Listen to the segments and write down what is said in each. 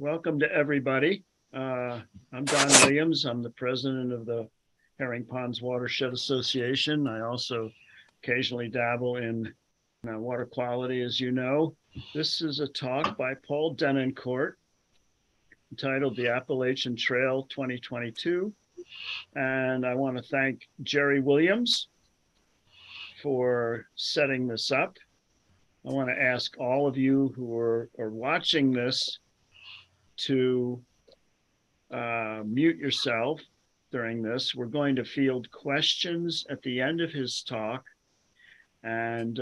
Welcome to everybody. I'm Don Williams. I'm the president of the Herring Ponds Watershed Association. I also occasionally dabble in water quality, as you know. This is a talk by Paul Denoncourt entitled The Appalachian Trail 2022. And I want to thank Jerry Williams for setting this up. I want to ask all of you who are watching this to mute yourself during this. We're going to field questions at the end of his talk. And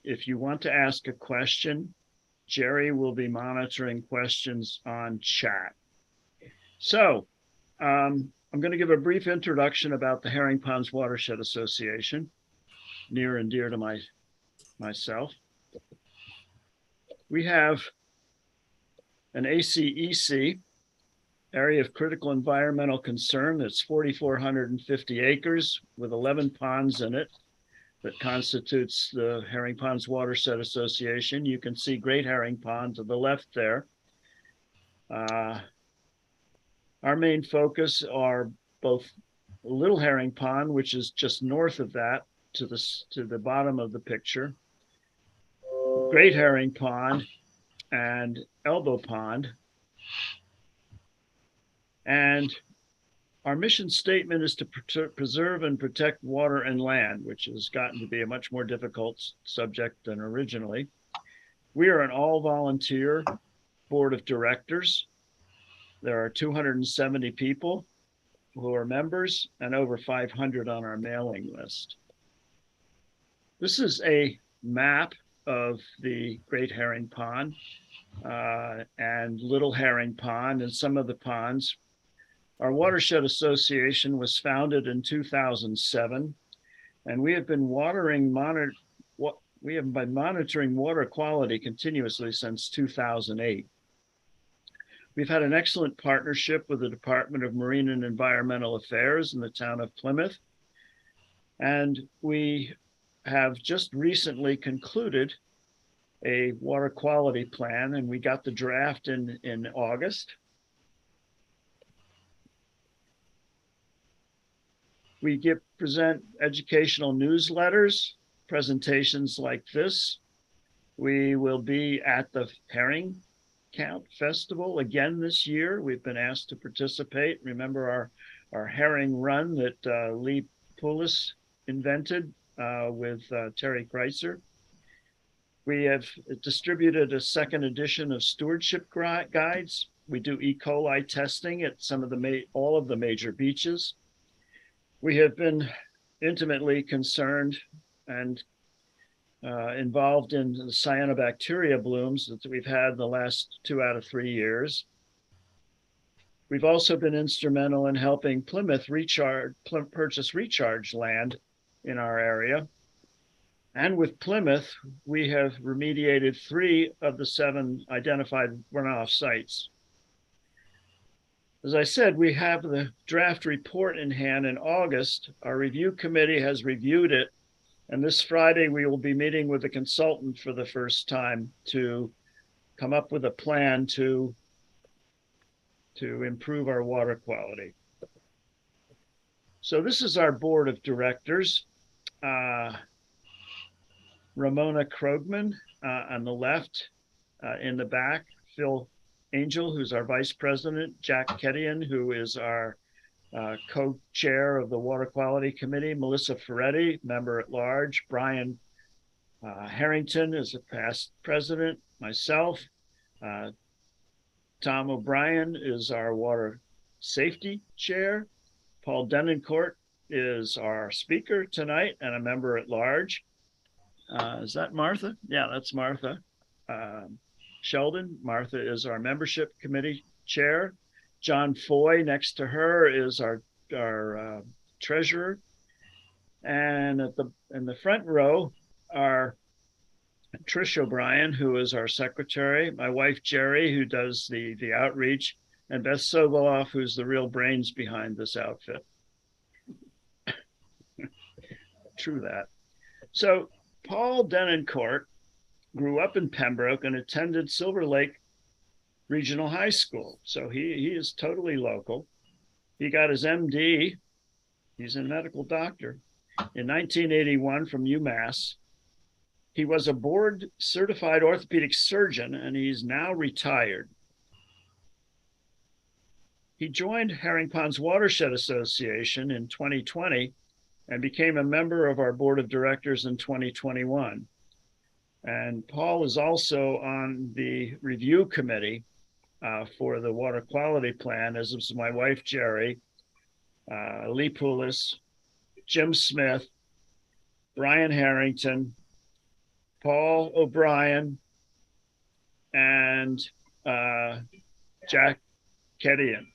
if you want to ask a question, Jerry will be monitoring questions on chat. So I'm going to give a brief introduction about the Herring Ponds Watershed Association, near and dear to myself. We have an ACEC, Area of Critical Environmental Concern, that's 4,450 acres with 11 ponds in it that constitutes the Herring Ponds Watershed Association. You can see Great Herring Pond to the left there. Our main focus are both Little Herring Pond, which is just north of that to the bottom of the picture, Great Herring Pond, and Elbow Pond. And our mission statement is to preserve and protect water and land, which has gotten to be a much more difficult subject than originally. We are an all-volunteer board of directors. There are 270 people who are members and over 500 on our mailing list. This is a map of the Great Herring Pond and Little Herring Pond and some of the ponds. Our Watershed Association was founded in 2007, and we have been monitoring water quality continuously since 2008. We've had an excellent partnership with the Department of Marine and Environmental Affairs in the town of Plymouth, and we have just recently concluded a water quality plan, and we got the draft in August. We present educational newsletters, presentations like this. We will be at the Herring Count Festival again this year. We've been asked to participate. Remember our herring run that Lee Poulos invented with Terry Kreiser. We have distributed a second edition of stewardship guides. We do E. coli testing at all of the major beaches. We have been intimately concerned and involved in the cyanobacteria blooms that we've had the last 2 out of 3 years. We've also been instrumental in helping Plymouth purchase recharge land in our area. And with Plymouth, we have remediated 3 of the 7 identified runoff sites. As I said, we have the draft report in hand in August. Our review committee has reviewed it. And this Friday, we will be meeting with a consultant for the first time to come up with a plan to improve our water quality. So this is our board of directors. Ramona Krogman on the left, in the back, Phil Angel, who's our vice president, Jack Kedian, who is our co-chair of the Water Quality Committee, Melissa Ferretti, member at large, Brian Harrington is a past president, myself, Tom O'Brien is our water safety chair, Paul Denoncourt is our speaker tonight and a member at large. Is that Martha? Yeah, that's Martha. Sheldon, Martha is our membership committee chair. John Foy next to her is our treasurer. And in the front row are Trish O'Brien, who is our secretary, my wife Jerry, who does the outreach, and Beth Sogoloff, who's the real brains behind this outfit. True that. So Paul Denoncourt grew up in Pembroke and attended Silver Lake Regional High School. So he is totally local. He got his MD. He's a medical doctor in 1981 from UMass. He was a board certified orthopedic surgeon, and he's now retired. He joined Herring Ponds Watershed Association in 2020 and became a member of our board of directors in 2021. And Paul is also on the review committee for the water quality plan, as is my wife, Jerry, Lee Poulis, Jim Smith, Brian Harrington, Paul O'Brien, and Jack Kedian.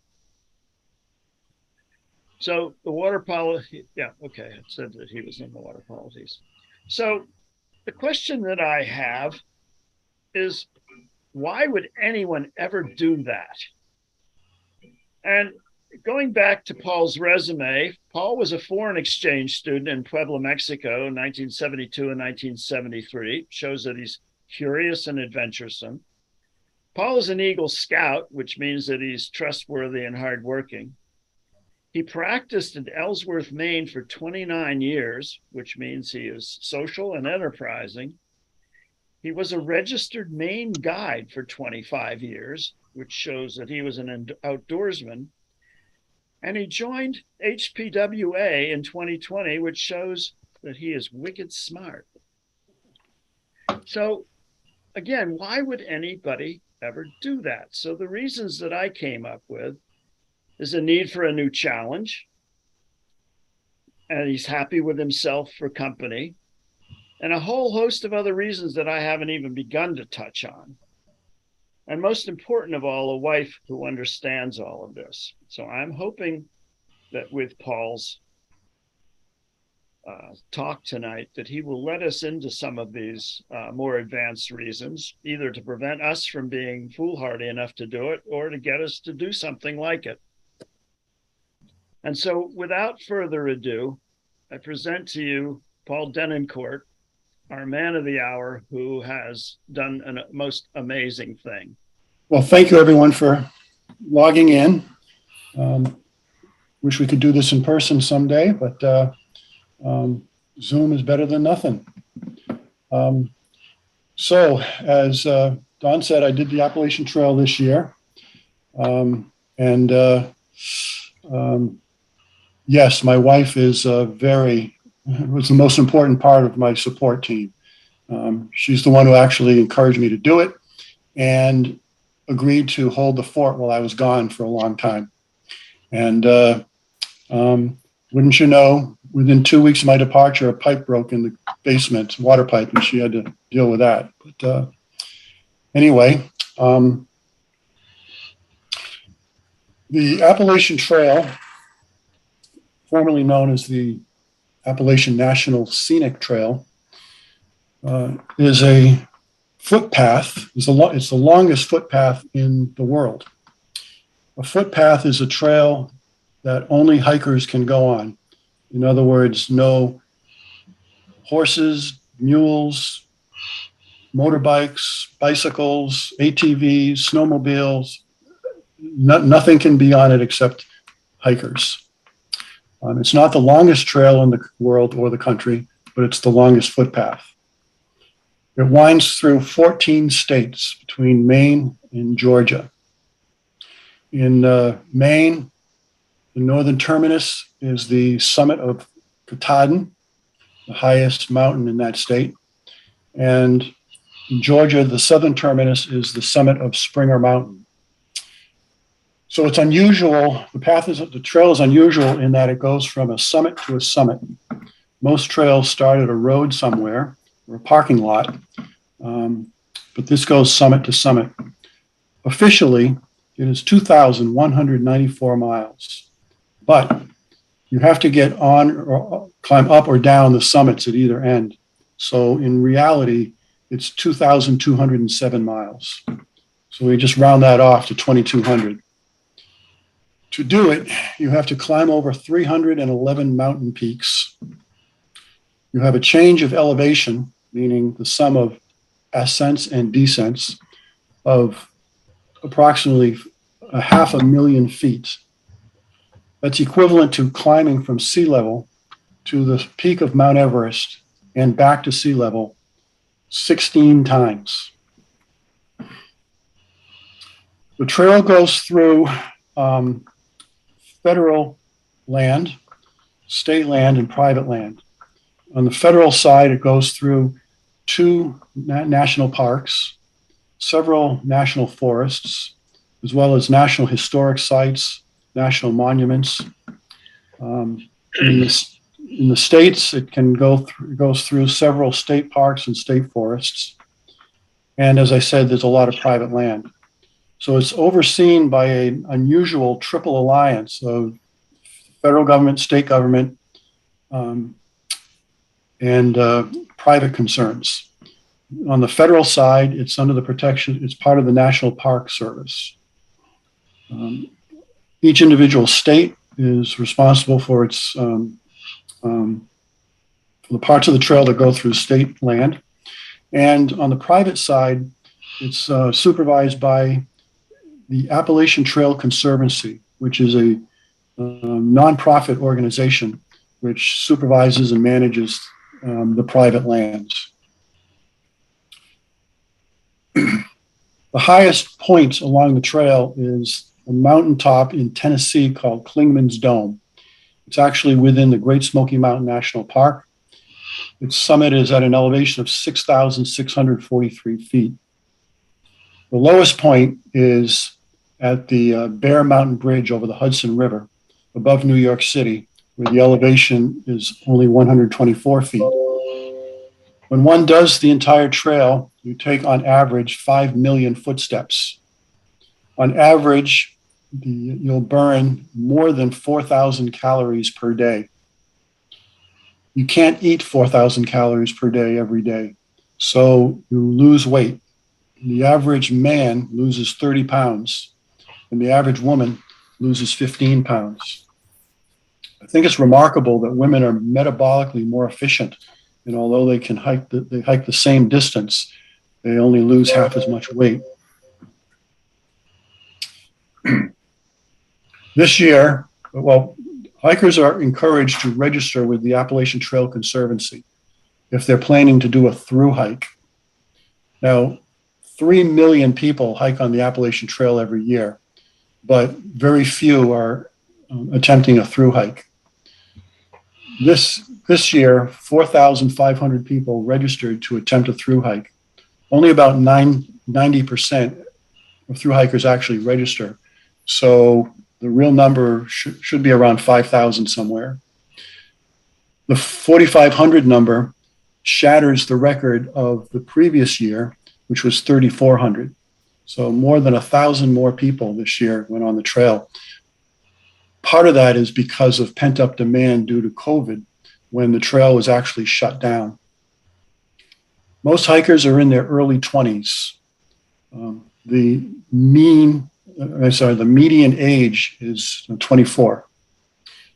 So the water policy, yeah, okay, it said that he was in the water policies. So the question that I have is, why would anyone ever do that? And going back to Paul's resume, Paul was a foreign exchange student in Puebla, Mexico in 1972 and 1973. Shows that he's curious and adventuresome. Paul is an Eagle Scout, which means that he's trustworthy and hardworking. He practiced in Ellsworth, Maine for 29 years, which means he is social and enterprising. He was a registered Maine guide for 25 years, which shows that he was an outdoorsman. And he joined HPWA in 2020, which shows that he is wicked smart. So again, why would anybody ever do that? So the reasons that I came up with is a need for a new challenge, and he's happy with himself for company, and a whole host of other reasons that I haven't even begun to touch on. And most important of all, a wife who understands all of this. So I'm hoping that with Paul's talk tonight, that he will let us into some of these more advanced reasons, either to prevent us from being foolhardy enough to do it, or to get us to do something like it. And so without further ado, I present to you Paul Denoncourt, our man of the hour, who has done a most amazing thing. Well, thank you everyone for logging in. Wish we could do this in person someday, but Zoom is better than nothing. So as Don said, I did the Appalachian Trail this year. Yes, my wife is was the most important part of my support team. She's the one who actually encouraged me to do it and agreed to hold the fort while I was gone for a long time. And wouldn't you know, within 2 weeks of my departure, a pipe broke in the basement, water pipe, and she had to deal with that. But anyway, the Appalachian Trail, formerly known as the Appalachian National Scenic Trail, is a footpath. It's the longest footpath in the world. A footpath is a trail that only hikers can go on. In other words, no horses, mules, motorbikes, bicycles, ATVs, snowmobiles, nothing can be on it except hikers. It's not the longest trail in the world or the country, but it's the longest footpath. It winds through 14 states between Maine and Georgia. In Maine, the northern terminus is the summit of Katahdin, the highest mountain in that state. And in Georgia, the southern terminus is the summit of Springer Mountain. So it's unusual. The trail is unusual in that it goes from a summit to a summit. Most trails start at a road somewhere or a parking lot, but this goes summit to summit. Officially, it is 2,194 miles, but you have to get on or climb up or down the summits at either end. So in reality, it's 2,207 miles. So we just round that off to 2,200. To do it, you have to climb over 311 mountain peaks. You have a change of elevation, meaning the sum of ascents and descents, of approximately 500,000 feet. That's equivalent to climbing from sea level to the peak of Mount Everest and back to sea level 16 times. The trail goes through federal land, state land, and private land. On the federal side, it goes through 2 national parks, several national forests, as well as national historic sites, national monuments. In the states, it can goes through several state parks and state forests. And as I said, there's a lot of private land. So it's overseen by an unusual triple alliance of federal government, state government, and private concerns. On the federal side, it's under the protection, it's part of the National Park Service. Each individual state is responsible for its for the parts of the trail that go through state land. And on the private side, it's supervised by the Appalachian Trail Conservancy, which is a nonprofit organization which supervises and manages the private lands. The highest point along the trail is a mountaintop in Tennessee called Clingman's Dome. It's actually within the Great Smoky Mountain National Park. Its summit is at an elevation of 6,643 feet. The lowest point is at the Bear Mountain Bridge over the Hudson River above New York City, where the elevation is only 124 feet. When one does the entire trail, you take on average 5 million footsteps. On average, you'll burn more than 4,000 calories per day. You can't eat 4,000 calories per day every day, so you lose weight. The average man loses 30 pounds, and the average woman loses 15 pounds. I think it's remarkable that women are metabolically more efficient, and although they can hike the same distance, they only lose half as much weight. This year, hikers are encouraged to register with the Appalachian Trail Conservancy if they're planning to do a through hike. Now, 3 million people hike on the Appalachian Trail every year, but very few are attempting a through hike. This year, 4,500 people registered to attempt a through hike. Only about 90% of through hikers actually register. So the real number should be around 5,000 somewhere. The 4,500 number shatters the record of the previous year, which was 3,400. So more than 1,000 more people this year went on the trail. Part of that is because of pent-up demand due to COVID, when the trail was actually shut down. Most hikers are in their early 20s. The median age is 24.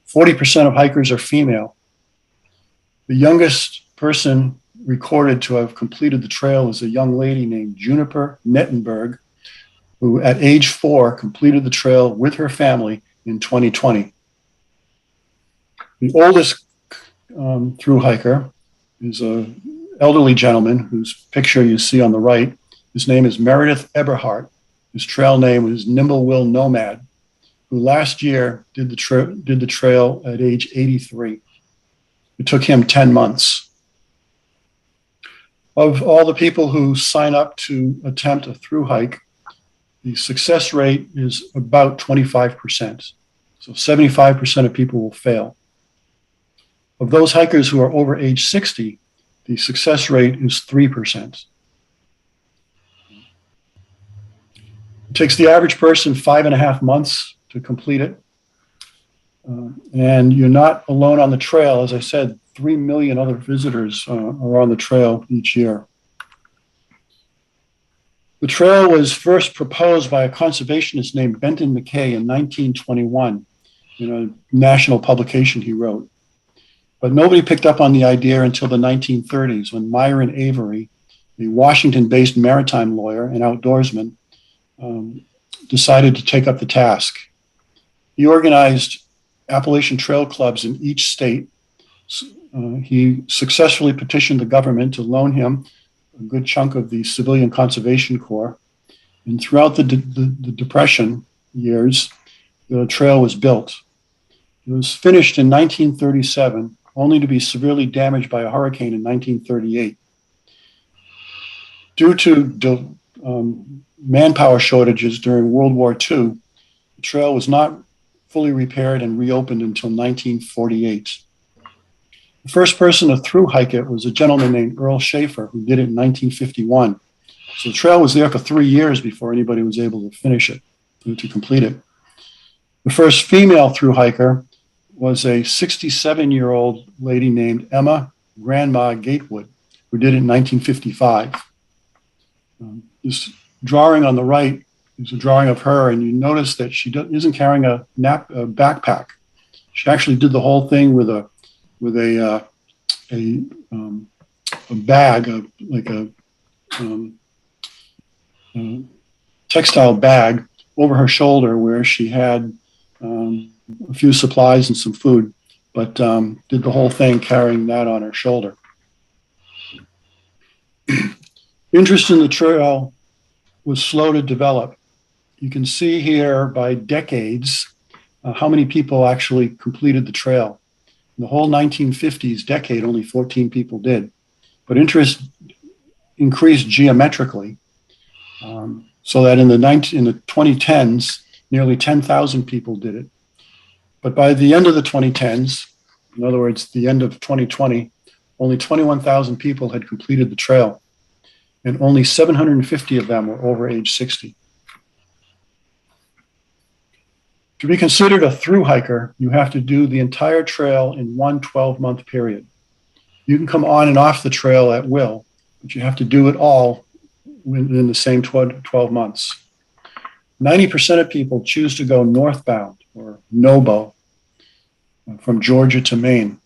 40% of hikers are female. The youngest person recorded to have completed the trail is a young lady named Juniper Nettenberg, who at age 4 completed the trail with her family in 2020. The oldest through hiker is an elderly gentleman whose picture you see on the right. His name is Meredith Eberhardt. His trail name is Nimble Will Nomad, who last year did the trail at age 83. It took him 10 months. Of all the people who sign up to attempt a through hike, the success rate is about 25%. So 75% of people will fail. Of those hikers who are over age 60, the success rate is 3%. It takes the average person 5.5 months to complete it. And you're not alone on the trail. As I said, 3 million other visitors are on the trail each year. The trail was first proposed by a conservationist named Benton McKay in 1921 in a national publication he wrote. But nobody picked up on the idea until the 1930s, when Myron Avery, a Washington-based maritime lawyer and outdoorsman, decided to take up the task. He organized Appalachian Trail clubs in each state. He successfully petitioned the government to loan him a good chunk of the Civilian Conservation Corps. And throughout the Depression years, the trail was built. It was finished in 1937, only to be severely damaged by a hurricane in 1938. Due to manpower shortages during World War II, the trail was not fully repaired and reopened until 1948. The first person to through hike it was a gentleman named Earl Schaefer, who did it in 1951. So the trail was there for 3 years before anybody was able to finish it, to complete it. The first female through hiker was a 67-year-old lady named Emma Grandma Gatewood, who did it in 1955. This drawing on the right is a drawing of her, and you notice that she isn't carrying a backpack. She actually did the whole thing with a bag, like a textile bag over her shoulder, where she had a few supplies and some food, but did the whole thing carrying that on her shoulder. Interest in the trail was slow to develop. You can see here by decades how many people actually completed the trail. In the whole 1950s decade, only 14 people did. But interest increased geometrically, so that in the 2010s, nearly 10,000 people did it. But by the end of the 2010s, in other words, the end of 2020, only 21,000 people had completed the trail, and only 750 of them were over age 60. To be considered a through hiker, you have to do the entire trail in one 12-month period. You can come on and off the trail at will, but you have to do it all within the same 12 months. 90% of people choose to go northbound, or NOBO, from Georgia to Maine.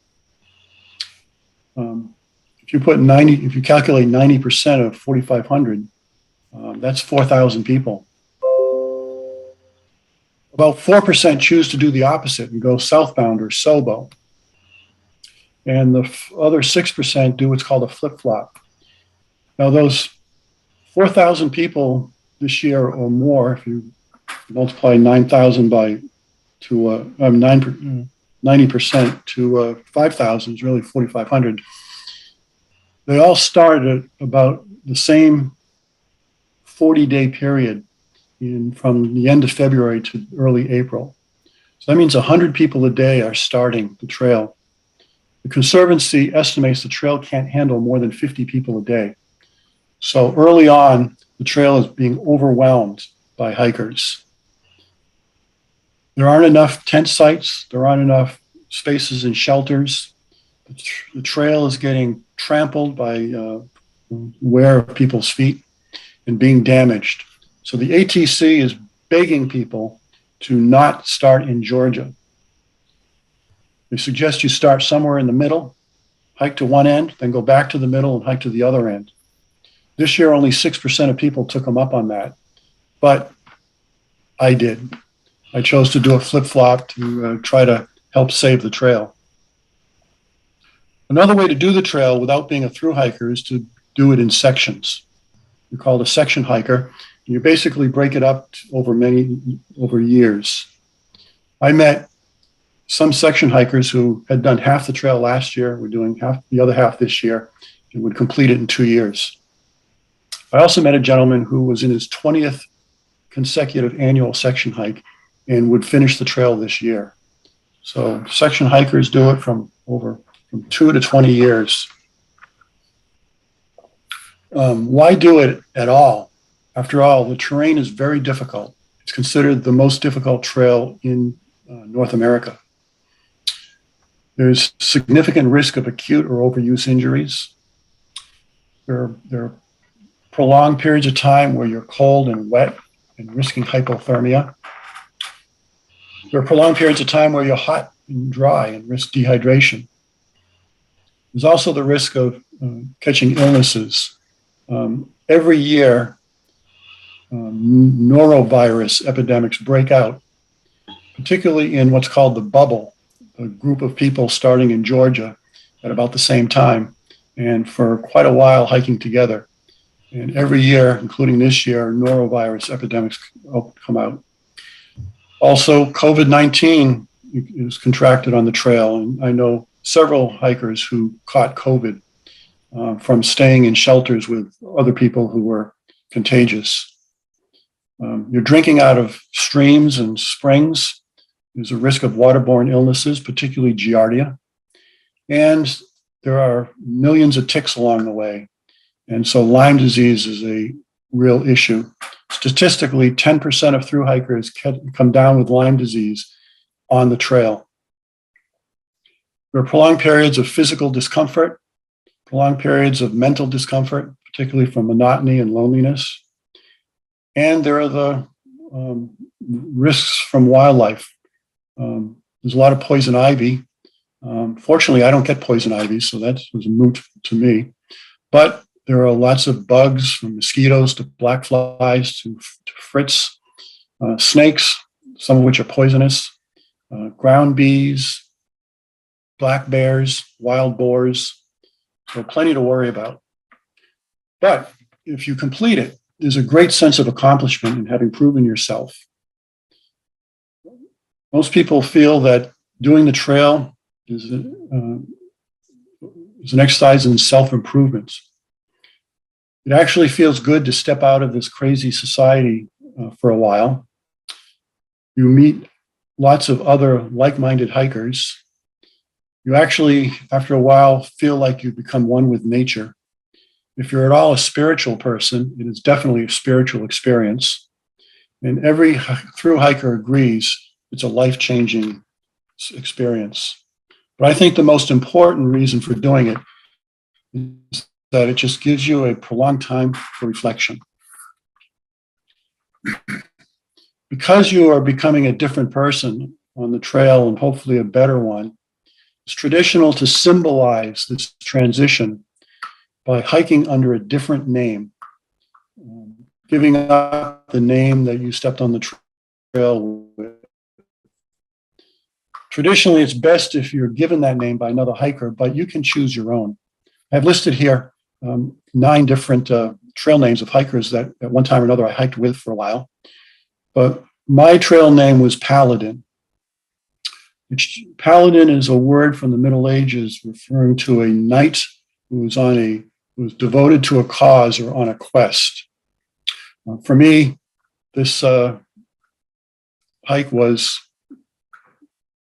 If you calculate 90% of 4,500, that's 4,000 people. About 4% choose to do the opposite and go southbound, or SOBO. And the other 6% do what's called a flip-flop. Now, those 4,000 people this year or more, if you multiply 9,000 by 90% to 5,000 is really 4,500. They all start at about the same 40-day period from the end of February to early April. So that means 100 people a day are starting the trail. The Conservancy estimates the trail can't handle more than 50 people a day. So early on, the trail is being overwhelmed by hikers. There aren't enough tent sites. There aren't enough spaces and shelters. The trail is getting trampled by wear of people's feet and being damaged. So the ATC is begging people to not start in Georgia. They suggest you start somewhere in the middle, hike to one end, then go back to the middle and hike to the other end. This year, only 6% of people took them up on that, but I did. I chose to do a flip-flop to try to help save the trail. Another way to do the trail without being a through hiker is to do it in sections. You're called a section hiker. You basically break it up over years. I met some section hikers who had done half the trail last year, were doing the other half this year, and would complete it in 2 years. I also met a gentleman who was in his 20th consecutive annual section hike and would finish the trail this year. So section hikers do it from 2 to 20 years. Why do it at all? After all, the terrain is very difficult. It's considered the most difficult trail in North America. There's significant risk of acute or overuse injuries. There are prolonged periods of time where you're cold and wet and risking hypothermia. There are prolonged periods of time where you're hot and dry and risk dehydration. There's also the risk of catching illnesses. Every year, norovirus epidemics break out, particularly in what's called the bubble, a group of people starting in Georgia at about the same time, and for quite a while hiking together. And every year, including this year, norovirus epidemics come out. Also, COVID-19 is contracted on the trail, and I know several hikers who caught COVID from staying in shelters with other people who were contagious. You're drinking out of streams and springs. There's a risk of waterborne illnesses, particularly Giardia. And there are millions of ticks along the way. And so Lyme disease is a real issue. Statistically, 10% of thru hikers come down with Lyme disease on the trail. There are prolonged periods of physical discomfort, prolonged periods of mental discomfort, particularly from monotony and loneliness. And there are the risks from wildlife. There's a lot of poison ivy. Fortunately, I don't get poison ivy, so that was a moot to me. But there are lots of bugs, from mosquitoes to black flies to frits, snakes, some of which are poisonous, ground bees, black bears, wild boars. So plenty to worry about. But if you complete it, there's a great sense of accomplishment in having proven yourself. Most people feel that doing the trail is an exercise in self-improvement. It actually feels good to step out of this crazy society for a while. You meet lots of other like-minded hikers. You actually, after a while, feel like you become one with nature. If you're at all a spiritual person, it is definitely a spiritual experience. And every thru hiker agrees it's a life-changing experience. But I think the most important reason for doing it is that it just gives you a prolonged time for reflection. Because you are becoming a different person on the trail, and hopefully a better one, it's traditional to symbolize this transition by hiking under a different name, giving up the name that you stepped on the trail with. Traditionally, it's best if you're given that name by another hiker, but you can choose your own. I've listed here 9 different trail names of hikers that at one time or another I hiked with for a while. But my trail name was Paladin. Paladin is a word from the Middle Ages referring to a knight who was devoted to a cause or on a quest. For me, this hike was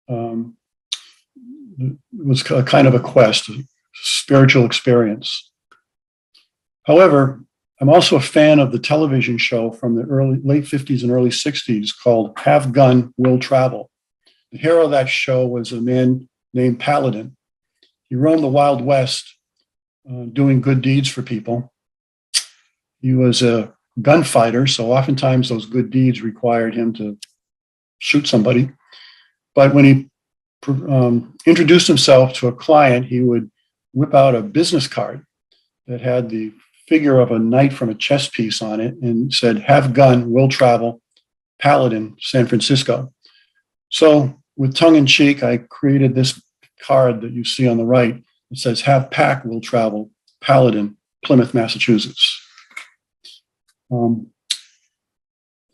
a kind of a quest, a spiritual experience. However, I'm also a fan of the television show from the late 50s and early 60s called Have Gun, Will Travel. The hero of that show was a man named Paladin. He roamed the Wild West doing good deeds for people. He was a gunfighter, so oftentimes those good deeds required him to shoot somebody. But when he introduced himself to a client, he would whip out a business card that had the figure of a knight from a chess piece on it and said, "Have gun, will travel, Paladin, San Francisco." So with tongue in cheek, I created this card that you see on the right. It says, "Have pack, will travel, Paladin, Plymouth, Massachusetts."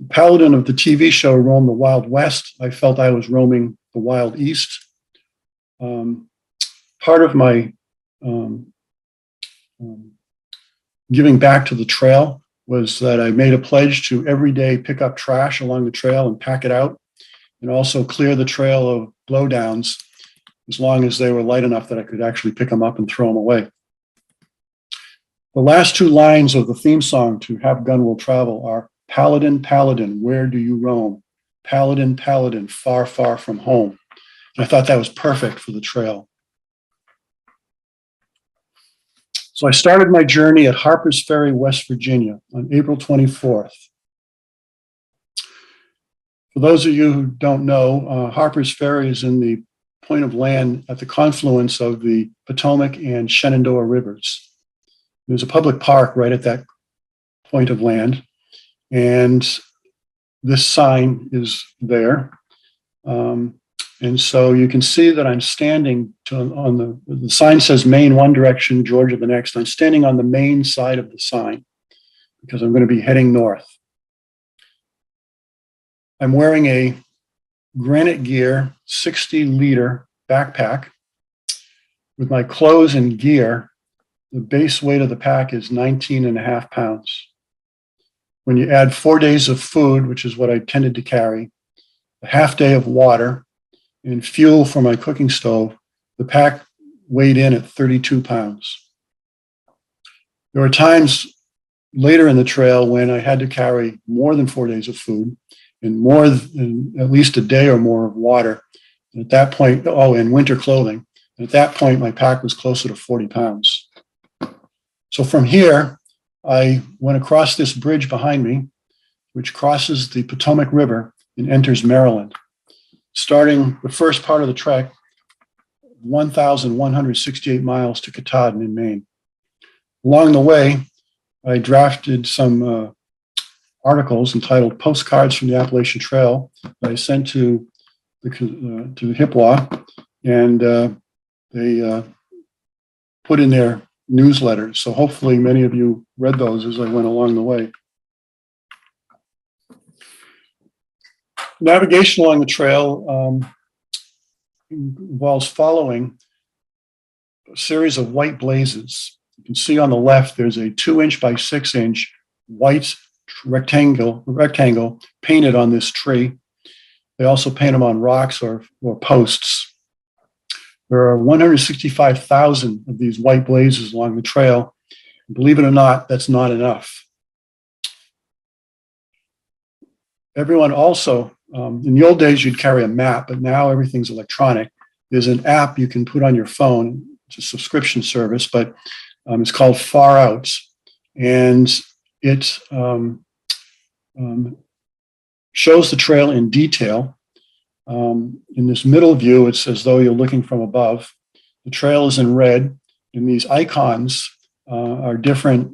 Paladin of the TV show roamed the Wild West. I felt I was roaming the Wild East. Part of my giving back to the trail was that I made a pledge to every day pick up trash along the trail and pack it out, and also clear the trail of blowdowns as long as they were light enough that I could actually pick them up and throw them away. The last 2 lines of the theme song to Have Gun Will Travel are, "Paladin, Paladin, where do you roam? Paladin, Paladin, far, far from home." And I thought that was perfect for the trail. So I started my journey at Harpers Ferry, West Virginia on April 24th. For those of you who don't know, Harpers Ferry is in the point of land at the confluence of the Potomac and Shenandoah rivers. There's a public park right at that point of land. And this sign is there. And so you can see that I'm standing on the sign says Maine one direction, Georgia the next. I'm standing on the Maine side of the sign because I'm going to be heading north. I'm wearing a Granite Gear 60-liter backpack. With my clothes and gear, the base weight of the pack is 19.5 pounds. When you add 4 days of food, which is what I tended to carry, a half day of water, and fuel for my cooking stove, the pack weighed in at 32 pounds. There were times later in the trail when I had to carry more than 4 days of food and more than at least a day or more of water. And at that point, and winter clothing. And at that point, my pack was closer to 40 pounds. So from here, I went across this bridge behind me, which crosses the Potomac River and enters Maryland. Starting the first part of the trek, 1,168 miles to Katahdin in Maine. Along the way, I drafted some articles entitled Postcards from the Appalachian Trail that I sent to HPWA, and they put in their newsletters. So hopefully many of you read those as I went along the way. Navigation along the trail involves following a series of white blazes. You can see on the left, there's a 2-inch by 6-inch white rectangle painted on this tree. They also paint them on rocks or posts. There are 165,000 of these white blazes along the trail. Believe it or not, that's not enough. Everyone also, in the old days, you'd carry a map, but now everything's electronic. There's an app you can put on your phone. It's a subscription service, but it's called Far Out. And it shows the trail in detail. In this middle view, it's as though you're looking from above. The trail is in red, and these icons are different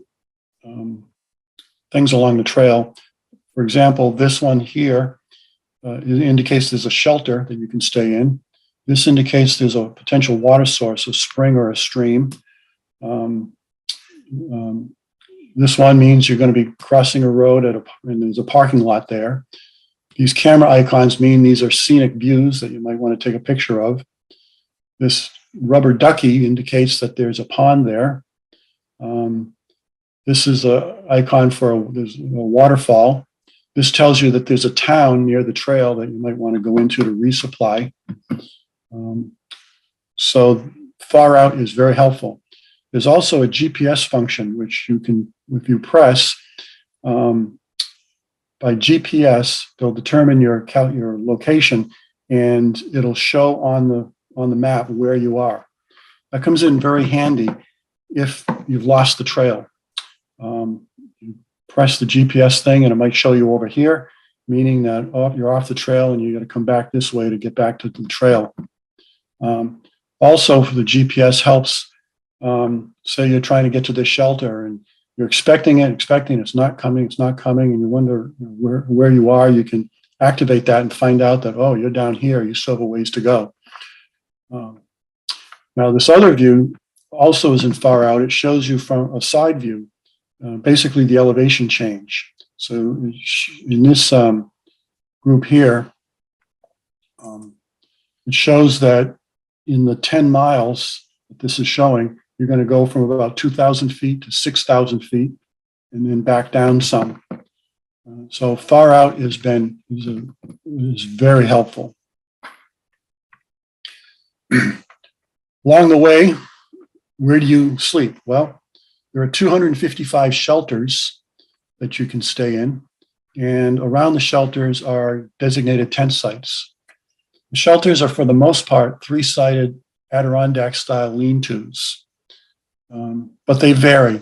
things along the trail. For example, this one here indicates there's a shelter that you can stay in. This indicates there's a potential water source, a spring or a stream. This one means you're going to be crossing a road and there's a parking lot there. These camera icons mean these are scenic views that you might want to take a picture of. This rubber ducky indicates that there's a pond there. This is an icon for there's a waterfall. This tells you that there's a town near the trail that you might want to go into to resupply. So Far Out is very helpful. There's also a GPS function, which you can, if you press, by GPS, they'll determine your location, and it'll show on the map where you are. That comes in very handy if you've lost the trail. You press the GPS thing, and it might show you over here, meaning that you're off the trail and you got to come back this way to get back to the trail. Also, for the GPS helps. Say you're trying to get to this shelter and you're expecting it's not coming, and you wonder where you are. You can activate that and find out that, oh, you're down here, you still have a ways to go. Now, this other view also is in Far Out. It shows you from a side view, basically the elevation change. So in this group here, it shows that in the 10 miles that this is showing, you're going to go from about 2,000 feet to 6,000 feet and then back down some. So Far Out is very helpful. Along the way, where do you sleep? Well, there are 255 shelters that you can stay in, and around the shelters are designated tent sites. The shelters are, for the most part, 3-sided Adirondack-style lean-tos. But they vary.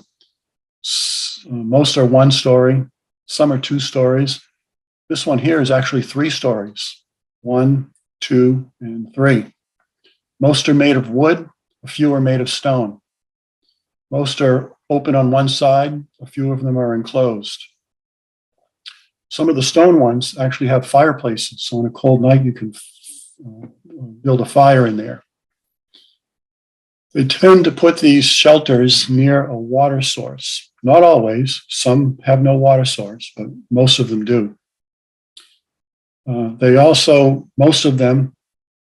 Most are 1 story, some are 2 stories. This one here is actually 3 stories, 1, 2, and 3. Most are made of wood, a few are made of stone. Most are open on one side, a few of them are enclosed. Some of the stone ones actually have fireplaces, so on a cold night you can build a fire in there. They tend to put these shelters near a water source. Not always. Some have no water source, but most of them do. They also, most of them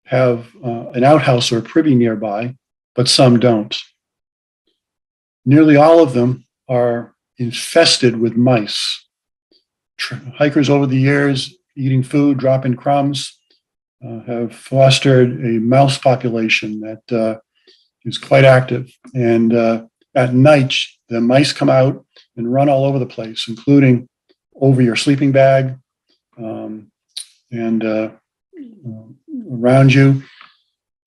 have an outhouse or a privy nearby, but some don't. Nearly all of them are infested with mice. Hikers over the years, eating food, dropping crumbs, have fostered a mouse population that is quite active. And at night, the mice come out and run all over the place, including over your sleeping bag and around you.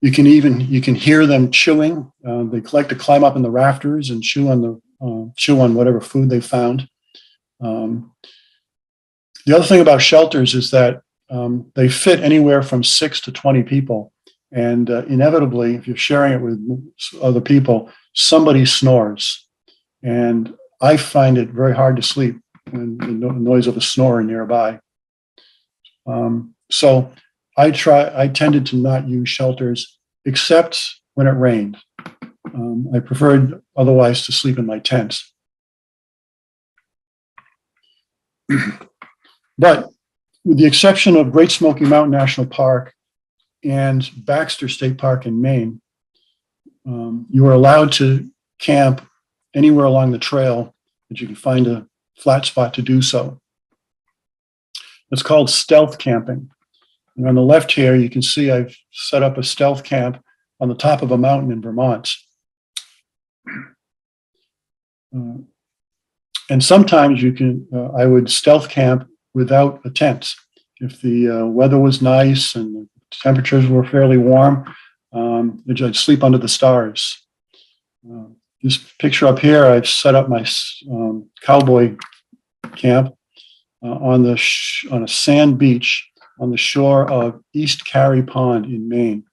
You can hear them chewing. They like to climb up in the rafters and chew on whatever food they found. The other thing about shelters is that they fit anywhere from 6 to 20 people. And inevitably, if you're sharing it with other people, somebody snores. And I find it very hard to sleep when the noise of a snore nearby. So I tended to not use shelters except when it rained. I preferred otherwise to sleep in my tent. But with the exception of Great Smoky Mountain National Park and Baxter State Park in Maine, you are allowed to camp anywhere along the trail that you can find a flat spot to do so. It's called stealth camping. And on the left here, you can see I've set up a stealth camp on the top of a mountain in Vermont. And sometimes I would stealth camp without a tent. If the weather was nice and the temperatures were fairly warm, I'd sleep under the stars. This picture up here, I've set up my cowboy camp on a sand beach on the shore of East Carry Pond in Maine.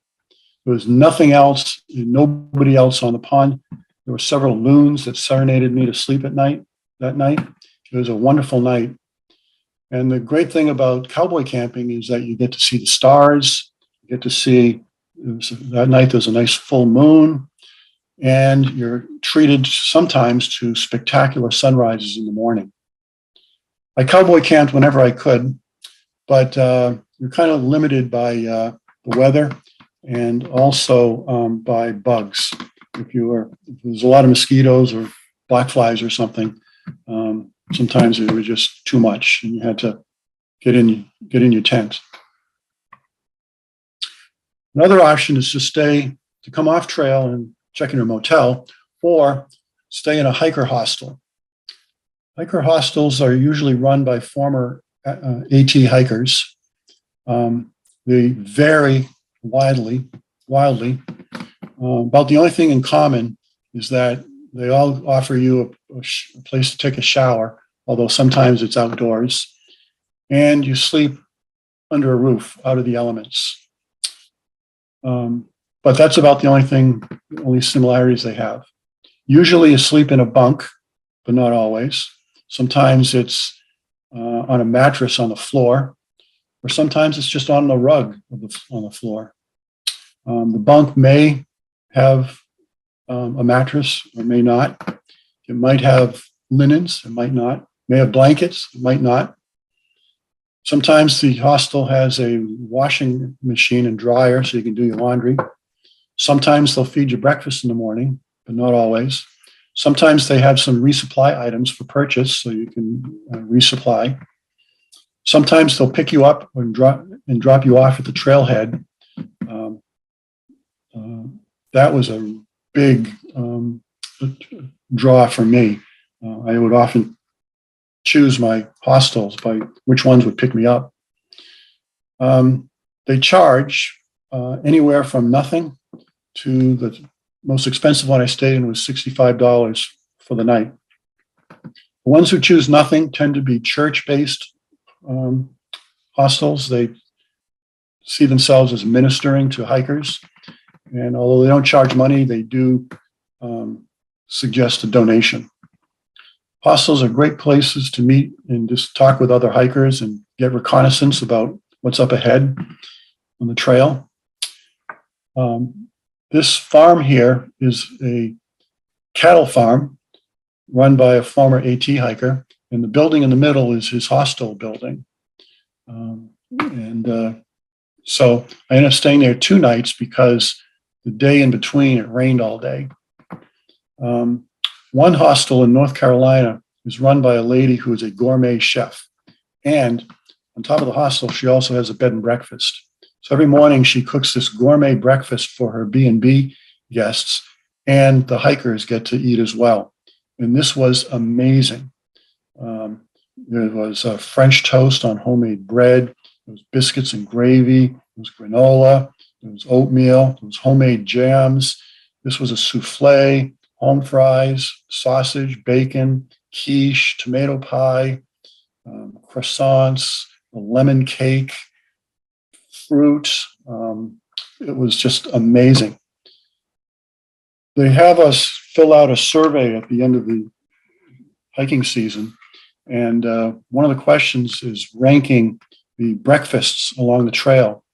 There was nothing else, nobody else on the pond. There were several loons that serenaded me to sleep that night. It was a wonderful night. And the great thing about cowboy camping is that you get to see the stars. You get to see, that night there's a nice full moon, and you're treated sometimes to spectacular sunrises in the morning. I cowboy camped whenever I could, but you're kind of limited by the weather and also by bugs. If there's a lot of mosquitoes or black flies or something, sometimes it was just too much and you had to get in your tent. Another option is to come off trail and check in a motel or stay in a hiker hostel. Hiker hostels are usually run by former AT hikers. They vary wildly. About the only thing in common is that they all offer you a place to take a shower, although sometimes it's outdoors, and you sleep under a roof out of the elements. But that's about the only similarities they have. Usually you sleep in a bunk, but not always. Sometimes it's on a mattress on the floor, or sometimes it's just on the rug on the floor. The bunk may have a mattress or may not. It might have linens, it might not. It may have blankets, it might not. Sometimes the hostel has a washing machine and dryer so you can do your laundry. Sometimes they'll feed you breakfast in the morning, but not always. Sometimes they have some resupply items for purchase so you can resupply. Sometimes they'll pick you up and drop you off at the trailhead. That was a big draw for me. I would often choose my hostels by which ones would pick me up. They charge anywhere from nothing to the most expensive one I stayed in was $65 for the night. The ones who choose nothing tend to be church-based hostels. They see themselves as ministering to hikers. And although they don't charge money, they do suggest a donation. Hostels are great places to meet and just talk with other hikers and get reconnaissance about what's up ahead on the trail. This farm here is a cattle farm run by a former AT hiker, and the building in the middle is his hostel building. So I ended up staying there 2 nights because the day in between it rained all day. One hostel in North Carolina is run by a lady who is a gourmet chef. And on top of the hostel, she also has a bed and breakfast. So every morning she cooks this gourmet breakfast for her B&B guests, and the hikers get to eat as well. And this was amazing. There was a French toast on homemade bread. There was biscuits and gravy. There was granola. There was oatmeal. There was homemade jams. This was a souffle, home fries, sausage, bacon, quiche, tomato pie, croissants, a lemon cake, fruit. It was just amazing. They have us fill out a survey at the end of the hiking season. And one of the questions is ranking the breakfasts along the trail.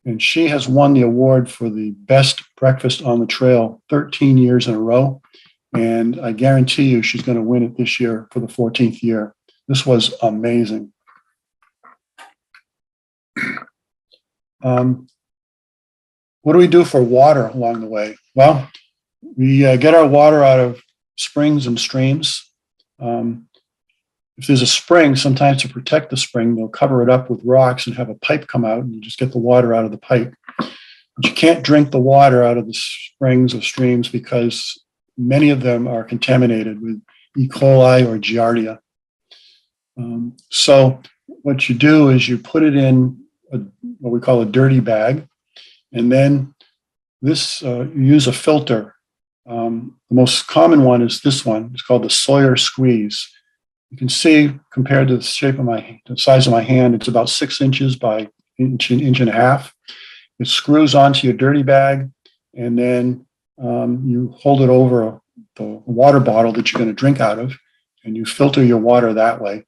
And she has won the award for the best breakfast on the trail 13 years in a row. And I guarantee you she's going to win it this year for the 14th year. This was amazing. What do we do for water along the way? Well, we get our water out of springs and streams. If there's a spring, sometimes to protect the spring, they'll cover it up with rocks and have a pipe come out, and you just get the water out of the pipe. But you can't drink the water out of the springs or streams because many of them are contaminated with E. coli or Giardia. So what you do is you put it in what we call a dirty bag, and then this you use a filter. The most common one is this one. It's called the Sawyer Squeeze. You can see, compared to the shape of the size of my hand, it's about 6 inches by inch and a half. It screws onto your dirty bag, and then you hold it over the water bottle that you're going to drink out of, and you filter your water that way.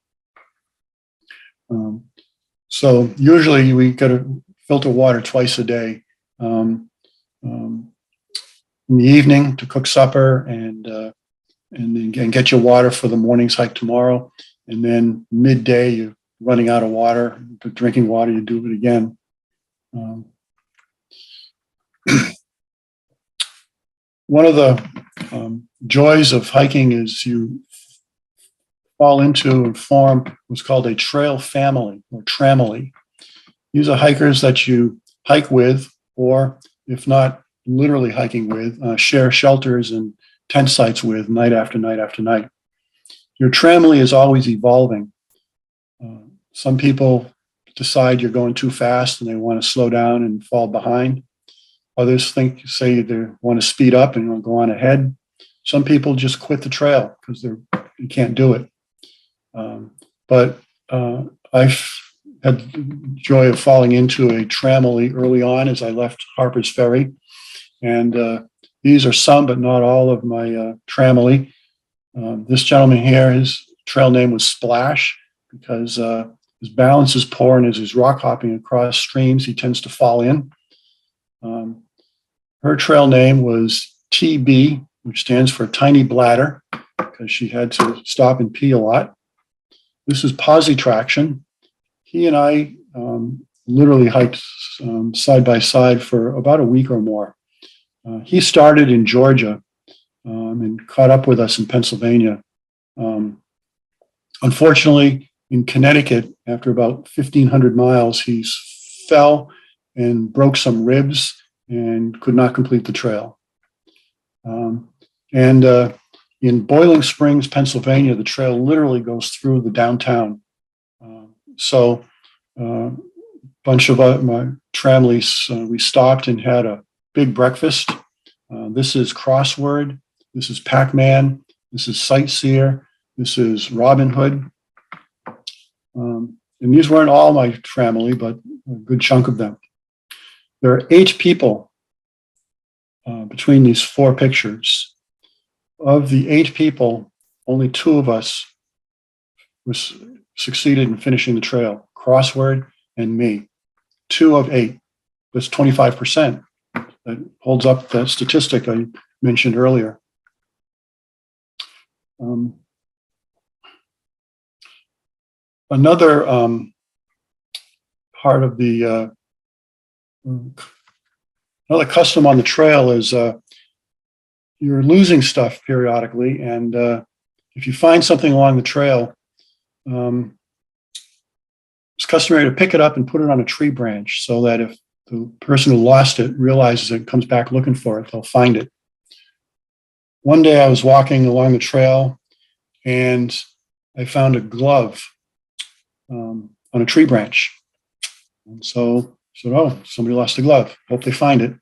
So usually we got to filter water twice a day. In the evening to cook supper and then get your water for the morning's hike tomorrow. And then midday, you're running out of water, drinking water, you do it again. One of the joys of hiking is you fall into and form what's called a trail family or tramily. These are hikers that you hike with, or if not literally hiking with, share shelters and tent sites with night after night after night. Your tramily is always evolving. Some people decide you're going too fast and they want to slow down and fall behind. Others say they want to speed up and go on ahead. Some people just quit the trail because you can't do it. But I've had the joy of falling into a tramily early on as I left Harper's Ferry. And these are some, but not all, of my tramily. This gentleman here, his trail name was Splash because his balance is poor, and as he's rock hopping across streams, he tends to fall in. Her trail name was TB, which stands for Tiny Bladder, because she had to stop and pee a lot. This is Posy Traction. He and I literally hiked side by side for about a week or more. He started in Georgia and caught up with us in Pennsylvania. Unfortunately, in Connecticut, after about 1,500 miles, he fell and broke some ribs and could not complete the trail. In Boiling Springs, Pennsylvania, the trail literally goes through the downtown. So a bunch of my tramleys, we stopped and had a big breakfast. This is Crossword. This is Pac-Man. This is Sightseer. This is Robin Hood. And these weren't all my family, but a good chunk of them. There are 8 people between these 4 pictures. Of the 8 people, only 2 of us succeeded in finishing the trail, Crossword and me. 2 of 8. That's 25%. That holds up the statistic I mentioned earlier. Another part of the another custom on the trail is you're losing stuff periodically, and if you find something along the trail, it's customary to pick it up and put it on a tree branch so that if the person who lost it realizes it, comes back looking for it, they'll find it. One day I was walking along the trail and I found a glove on a tree branch. And so I said, oh, somebody lost a glove. Hope they find it. A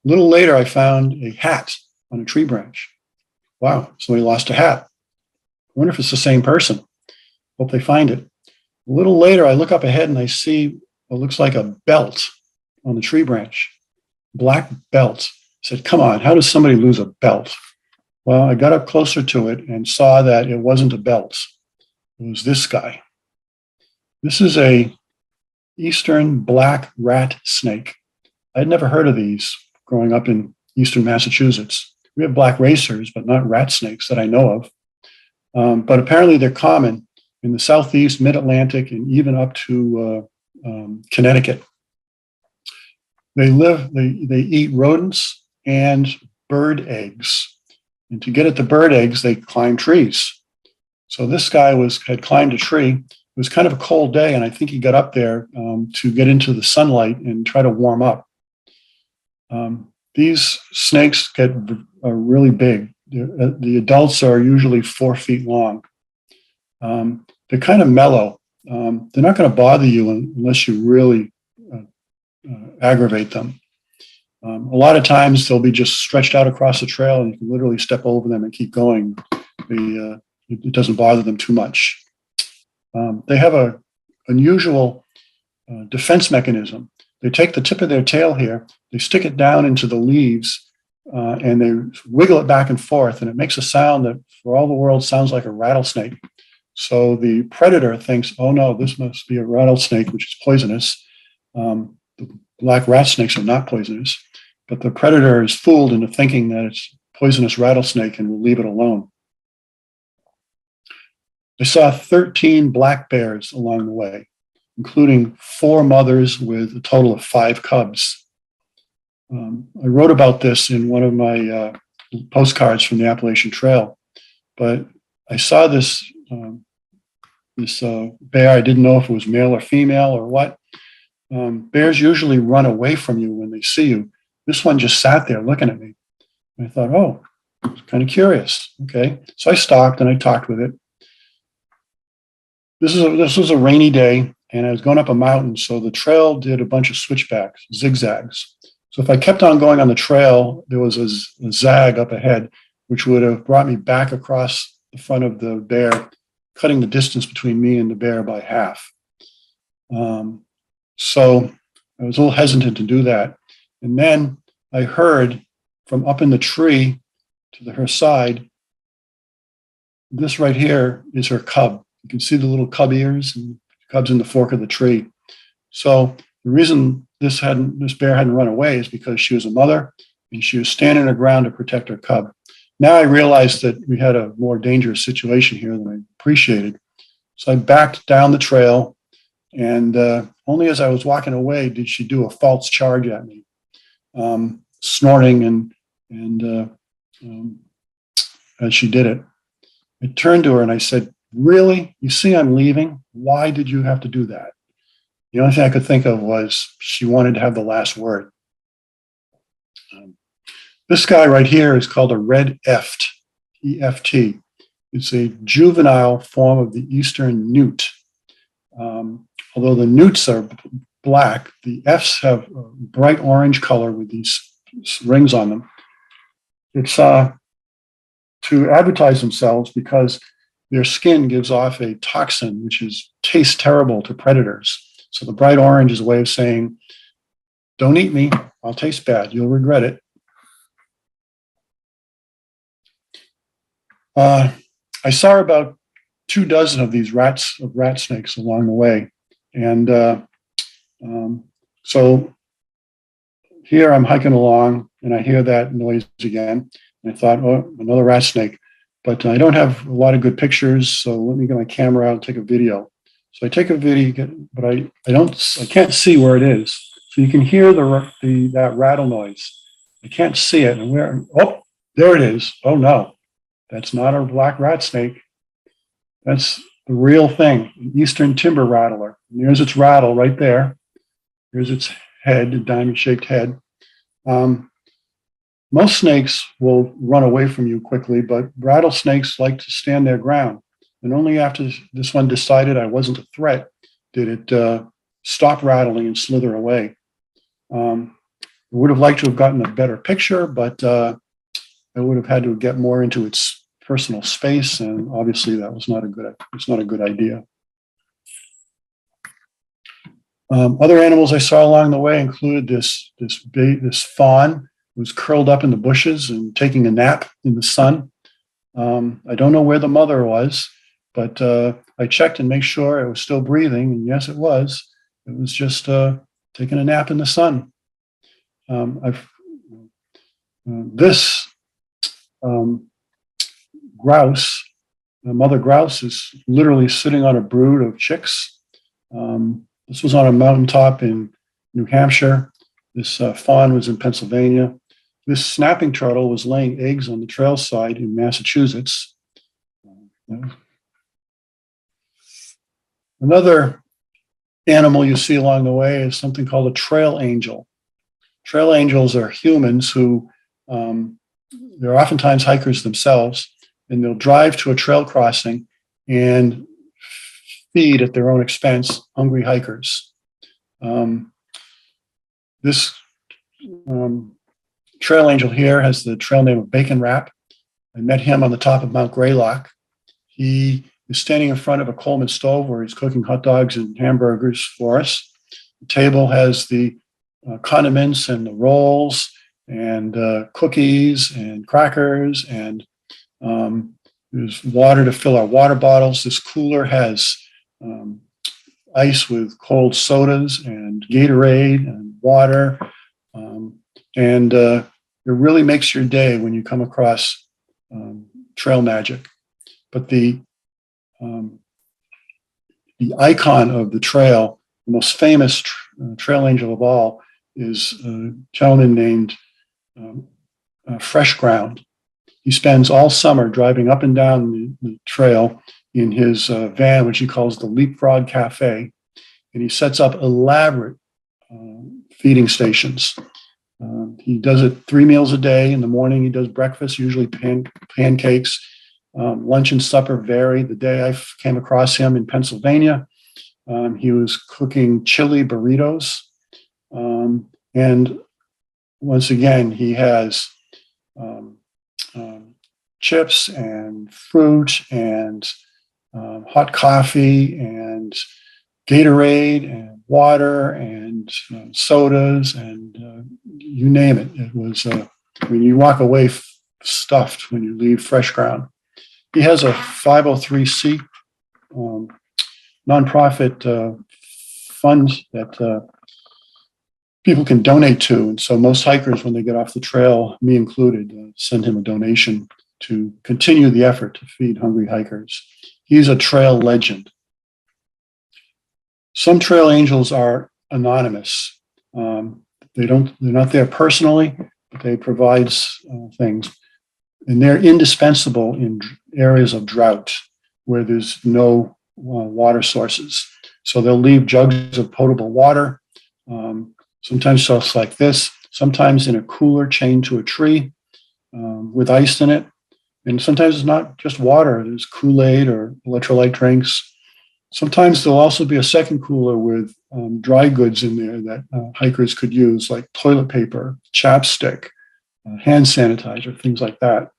little later, I found a hat on a tree branch. Wow, somebody lost a hat. I wonder if it's the same person. Hope they find it. A little later, I look up ahead and I see what looks like a belt on the tree branch. Black belt. I said, come on, how does somebody lose a belt? Well, I got up closer to it and saw that it wasn't a belt. It was this guy. This is a eastern black rat snake. I'd never heard of these growing up in eastern Massachusetts. We have black racers, but not rat snakes that I know of. But apparently they're common in the southeast, mid-Atlantic, and even up to Connecticut. They eat rodents and bird eggs. And to get at the bird eggs, they climb trees. So this guy had climbed a tree. It was kind of a cold day, and I think he got up there to get into the sunlight and try to warm up. These snakes are really big. The adults are usually 4 feet long. They're kind of mellow. They're not going to bother you unless you really aggravate them. A lot of times they'll be just stretched out across the trail, and you can literally step over them and keep going. It doesn't bother them too much. They have an unusual defense mechanism. They take the tip of their tail here, they stick it down into the leaves, and they wiggle it back and forth, and it makes a sound that, for all the world, sounds like a rattlesnake. So the predator thinks, oh no, this must be a rattlesnake, which is poisonous. The black rat snakes are not poisonous, but the predator is fooled into thinking that it's a poisonous rattlesnake and will leave it alone. I saw 13 black bears along the way, including 4 mothers with a total of 5 cubs. I wrote about this in one of my postcards from the Appalachian Trail, but I saw this bear. I didn't know if it was male or female or what. Bears usually run away from you when they see you. This one just sat there looking at me. And I thought, oh, it's kind of curious. Okay, so I stopped and I talked with it. This was a rainy day, and I was going up a mountain, so the trail did a bunch of switchbacks, zigzags. So if I kept on going on the trail, there was a zag up ahead, which would have brought me back across the front of the bear, cutting the distance between me and the bear by half. So I was a little hesitant to do that. And then I heard from up in the tree to her side, this right here is her cub. You can see the little cub ears and cubs in the fork of the tree. So the reason this bear hadn't run away is because she was a mother and she was standing her ground to protect her cub. Now I realized that we had a more dangerous situation here than I appreciated. So I backed down the trail, and only as I was walking away did she do a false charge at me, snorting and as she did it. I turned to her and I said, really? You see I'm leaving? Why did you have to do that? The only thing I could think of was she wanted to have the last word. This guy right here is called a red eft, E-F-T. It's a juvenile form of the eastern newt. Although the newts are black, the efts have a bright orange color with these rings on them. It's to advertise themselves because their skin gives off a toxin which tastes terrible to predators. So the bright orange is a way of saying, don't eat me, I'll taste bad, you'll regret it. I I saw about 24 of these rat snakes along the way. And so here I'm hiking along and I hear that noise again. And I thought, oh, another rat snake. But I don't have a lot of good pictures, so let me get my camera out and take a video. So I take a video, but I can't see where it is. So you can hear that rattle noise. I can't see it. And oh, there it is. Oh no, that's not a black rat snake. That's the real thing, Eastern timber rattler. And there's its rattle right there. Here's its head, a diamond-shaped head. Most snakes will run away from you quickly, but rattlesnakes like to stand their ground. And only after this one decided I wasn't a threat did it stop rattling and slither away. I would have liked to have gotten a better picture, but I would have had to get more into its personal space, and obviously that was not a good idea. Other animals I saw along the way included this fawn who was curled up in the bushes and taking a nap in the sun. I don't know where the mother was, but I checked and made sure it was still breathing, and yes, it was. It was just taking a nap in the sun. This grouse, the mother grouse, is literally sitting on a brood of chicks. This was on a mountaintop in New Hampshire. This fawn was in Pennsylvania. This snapping turtle was laying eggs on the trail side in Massachusetts. Another animal you see along the way is something called a trail angel. Trail angels are humans who, they're oftentimes hikers themselves, and they'll drive to a trail crossing and feed at their own expense hungry hikers. This trail angel here has the trail name of Bacon Wrap. I met him on the top of Mount Greylock. He is standing in front of a Coleman stove where he's cooking hot dogs and hamburgers for us. The table has the condiments and the rolls and cookies and crackers, and there's water to fill our water bottles. This cooler has ice with cold sodas and Gatorade and water. And it really makes your day when you come across trail magic. But the icon of the trail, the most famous trail angel of all, is a gentleman named Fresh Ground. He spends all summer driving up and down the trail in his van, which he calls the Leapfrog Cafe, and he sets up elaborate feeding stations. He does it 3 meals a day. In the morning, he does breakfast, usually pancakes. Lunch and supper vary. The day I came across him in Pennsylvania, he was cooking chili burritos. And once again, he has chips and fruit and hot coffee and Gatorade and water and sodas and you name it. It was, you walk away stuffed when you leave Fresh Ground. He has a 503c nonprofit fund that people can donate to. And so most hikers, when they get off the trail, me included, send him a donation to continue the effort to feed hungry hikers. He's a trail legend. Some trail angels are anonymous. They're not there personally, but they provide things. And they're indispensable in areas of drought where there's no water sources. So they'll leave jugs of potable water, sometimes stuff like this, sometimes in a cooler chained to a tree with ice in it. And sometimes it's not just water, there's Kool-Aid or electrolyte drinks. Sometimes there'll also be a second cooler with dry goods in there that hikers could use, like toilet paper, chapstick, hand sanitizer, things like that.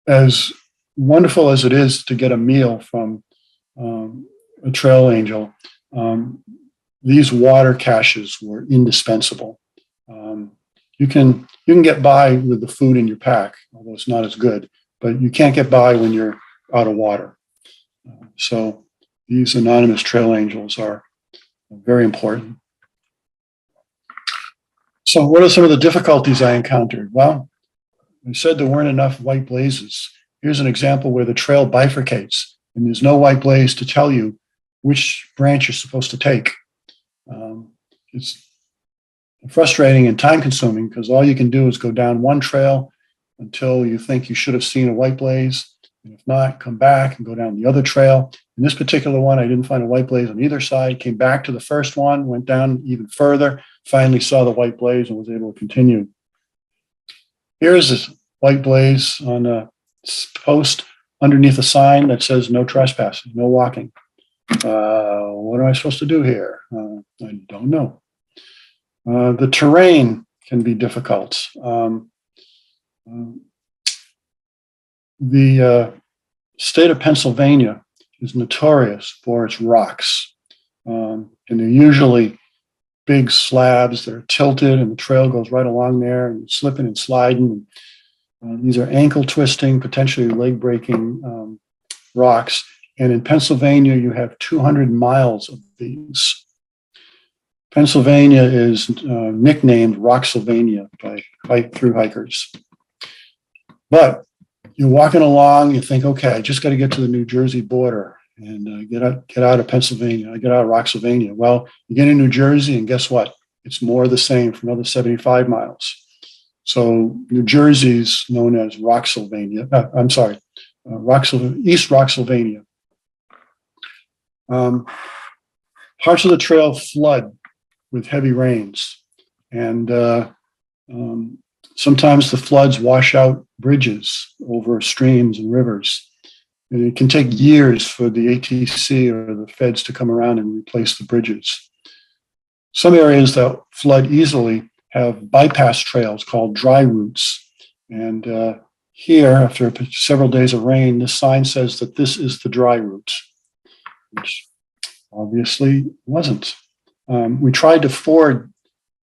As wonderful as it is to get a meal from a trail angel, these water caches were indispensable. You can get by with the food in your pack, although it's not as good. but you can't get by when you're out of water. So these anonymous trail angels are very important. So what are some of the difficulties I encountered? Well, I said there weren't enough white blazes. Here's an example where the trail bifurcates and there's no white blaze to tell you which branch you're supposed to take. It's frustrating and time consuming because all you can do is go down one trail until you think you should have seen a white blaze. And if not, come back and go down the other trail. In this particular one, I didn't find a white blaze on either side, came back to the first one, went down even further, finally saw the white blaze and was able to continue. Here's a white blaze on a post underneath a sign that says no trespassing, no walking. What am I supposed to do here? I don't know. The terrain can be difficult. The state of Pennsylvania is notorious for its rocks. And they're usually big slabs that are tilted and the trail goes right along there and slipping and sliding. These are ankle twisting, potentially leg breaking rocks. And in Pennsylvania, you have 200 miles of these. Pennsylvania is nicknamed Rocksylvania by through hikers. But you're walking along, you think, okay, I just got to get to the New Jersey border and get out of Pennsylvania. I get out of Rocksylvania. Well, you get in New Jersey, and guess what? It's more the same for another 75 miles. So New Jersey's known as Rocksylvania. East Rocksylvania. Parts of the trail flood with heavy rains, and sometimes the floods wash out bridges over streams and rivers. And it can take years for the ATC or the feds to come around and replace the bridges. Some areas that flood easily have bypass trails called dry routes. And here, after several days of rain, this sign says that this is the dry route, which obviously wasn't. We tried to ford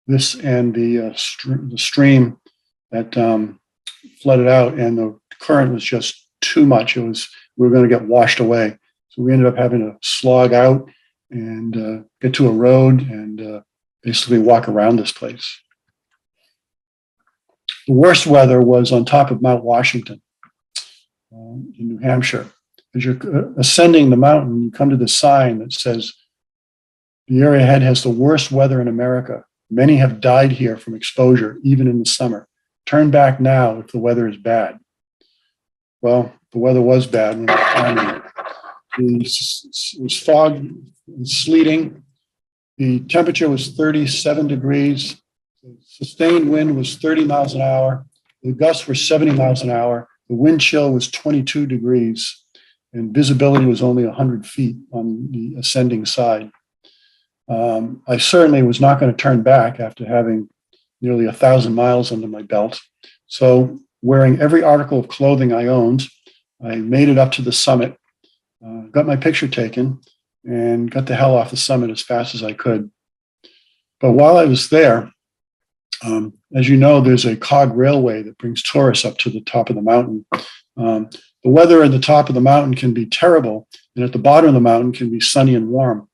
this and the stream that flooded out, and the current was just too much. We were going to get washed away. So we ended up having to slog out and get to a road and basically walk around this place. The worst weather was on top of Mount Washington in New Hampshire. As you're ascending the mountain, you come to the sign that says, the area ahead has the worst weather in America. Many have died here from exposure, even in the summer. Turn back now if the weather is bad. Well, the weather was bad when we were climbing it. It was fog and sleeting. The temperature was 37 degrees. The sustained wind was 30 miles an hour. The gusts were 70 miles an hour. The wind chill was 22 degrees. And visibility was only 100 feet on the ascending side. I certainly was not going to turn back after having nearly 1,000 miles under my belt. So wearing every article of clothing I owned, I made it up to the summit, got my picture taken, and got the hell off the summit as fast as I could. But while I was there, as you know, there's a cog railway that brings tourists up to the top of the mountain. The weather at the top of the mountain can be terrible, and at the bottom of the mountain can be sunny and warm.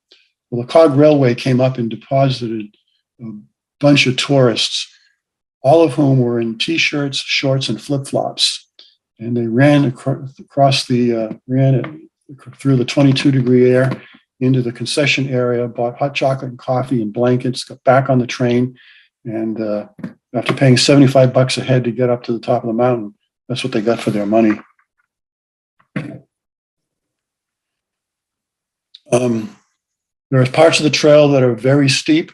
Well, the cog railway came up and deposited a bunch of tourists, all of whom were in t-shirts, shorts, and flip-flops. And they ran through the 22-degree air into the concession area, bought hot chocolate and coffee and blankets, got back on the train, and after paying $75 a head to get up to the top of the mountain, that's what they got for their money. There are parts of the trail that are very steep,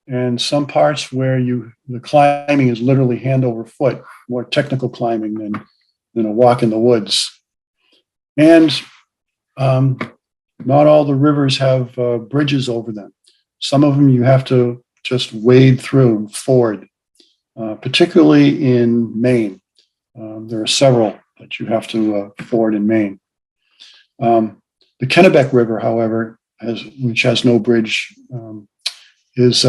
and some parts where the climbing is literally hand over foot, more technical climbing than a walk in the woods. And not all the rivers have bridges over them. Some of them you have to just wade through and ford, particularly in Maine. There are several that you have to ford in Maine. The Kennebec River, however, which has no bridge, is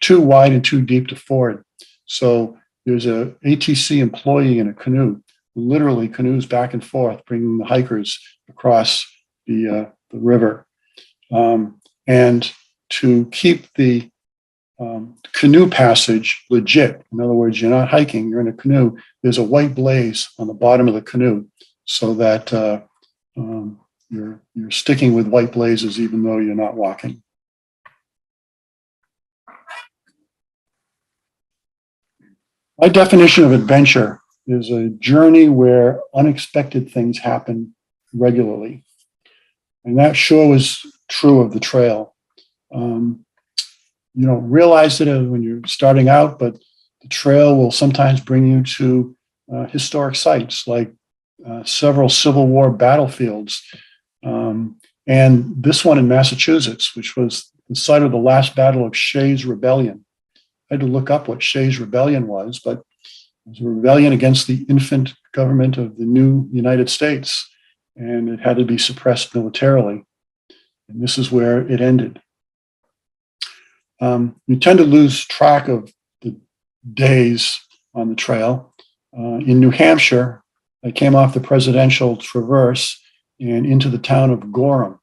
too wide and too deep to ford. So there's a ATC employee in a canoe literally canoes back and forth, bringing the hikers across the river. And to keep the canoe passage legit, in other words, you're not hiking, you're in a canoe, there's a white blaze on the bottom of the canoe so that you're sticking with white blazes even though you're not walking. My definition of adventure is a journey where unexpected things happen regularly. And that sure was true of the trail. You don't realize it when you're starting out, but the trail will sometimes bring you to historic sites like several Civil War battlefields. And this one in Massachusetts, which was the site of the last battle of Shays' Rebellion. I had to look up what Shays' Rebellion was, but it was a rebellion against the infant government of the new United States, and it had to be suppressed militarily. And this is where it ended. You tend to lose track of the days on the trail. In New Hampshire, I came off the Presidential Traverse and into the town of Gorham.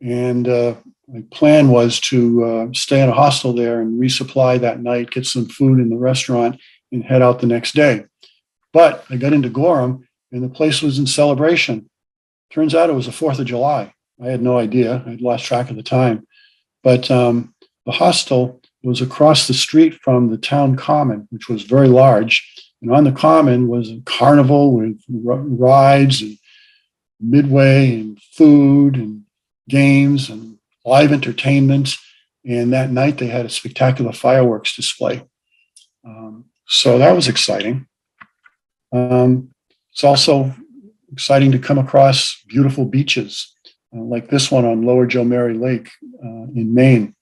And my plan was to stay in a hostel there and resupply that night, get some food in the restaurant, and head out the next day. But I got into Gorham, and the place was in celebration. Turns out it was the 4th of July. I had no idea. I'd lost track of the time. But the hostel was across the street from the town common, which was very large. And on the common was a carnival with rides and midway and food and games and live entertainment. And that night they had a spectacular fireworks display. So that was exciting. It's also exciting to come across beautiful beaches like this one on Lower Joe Mary Lake in Maine.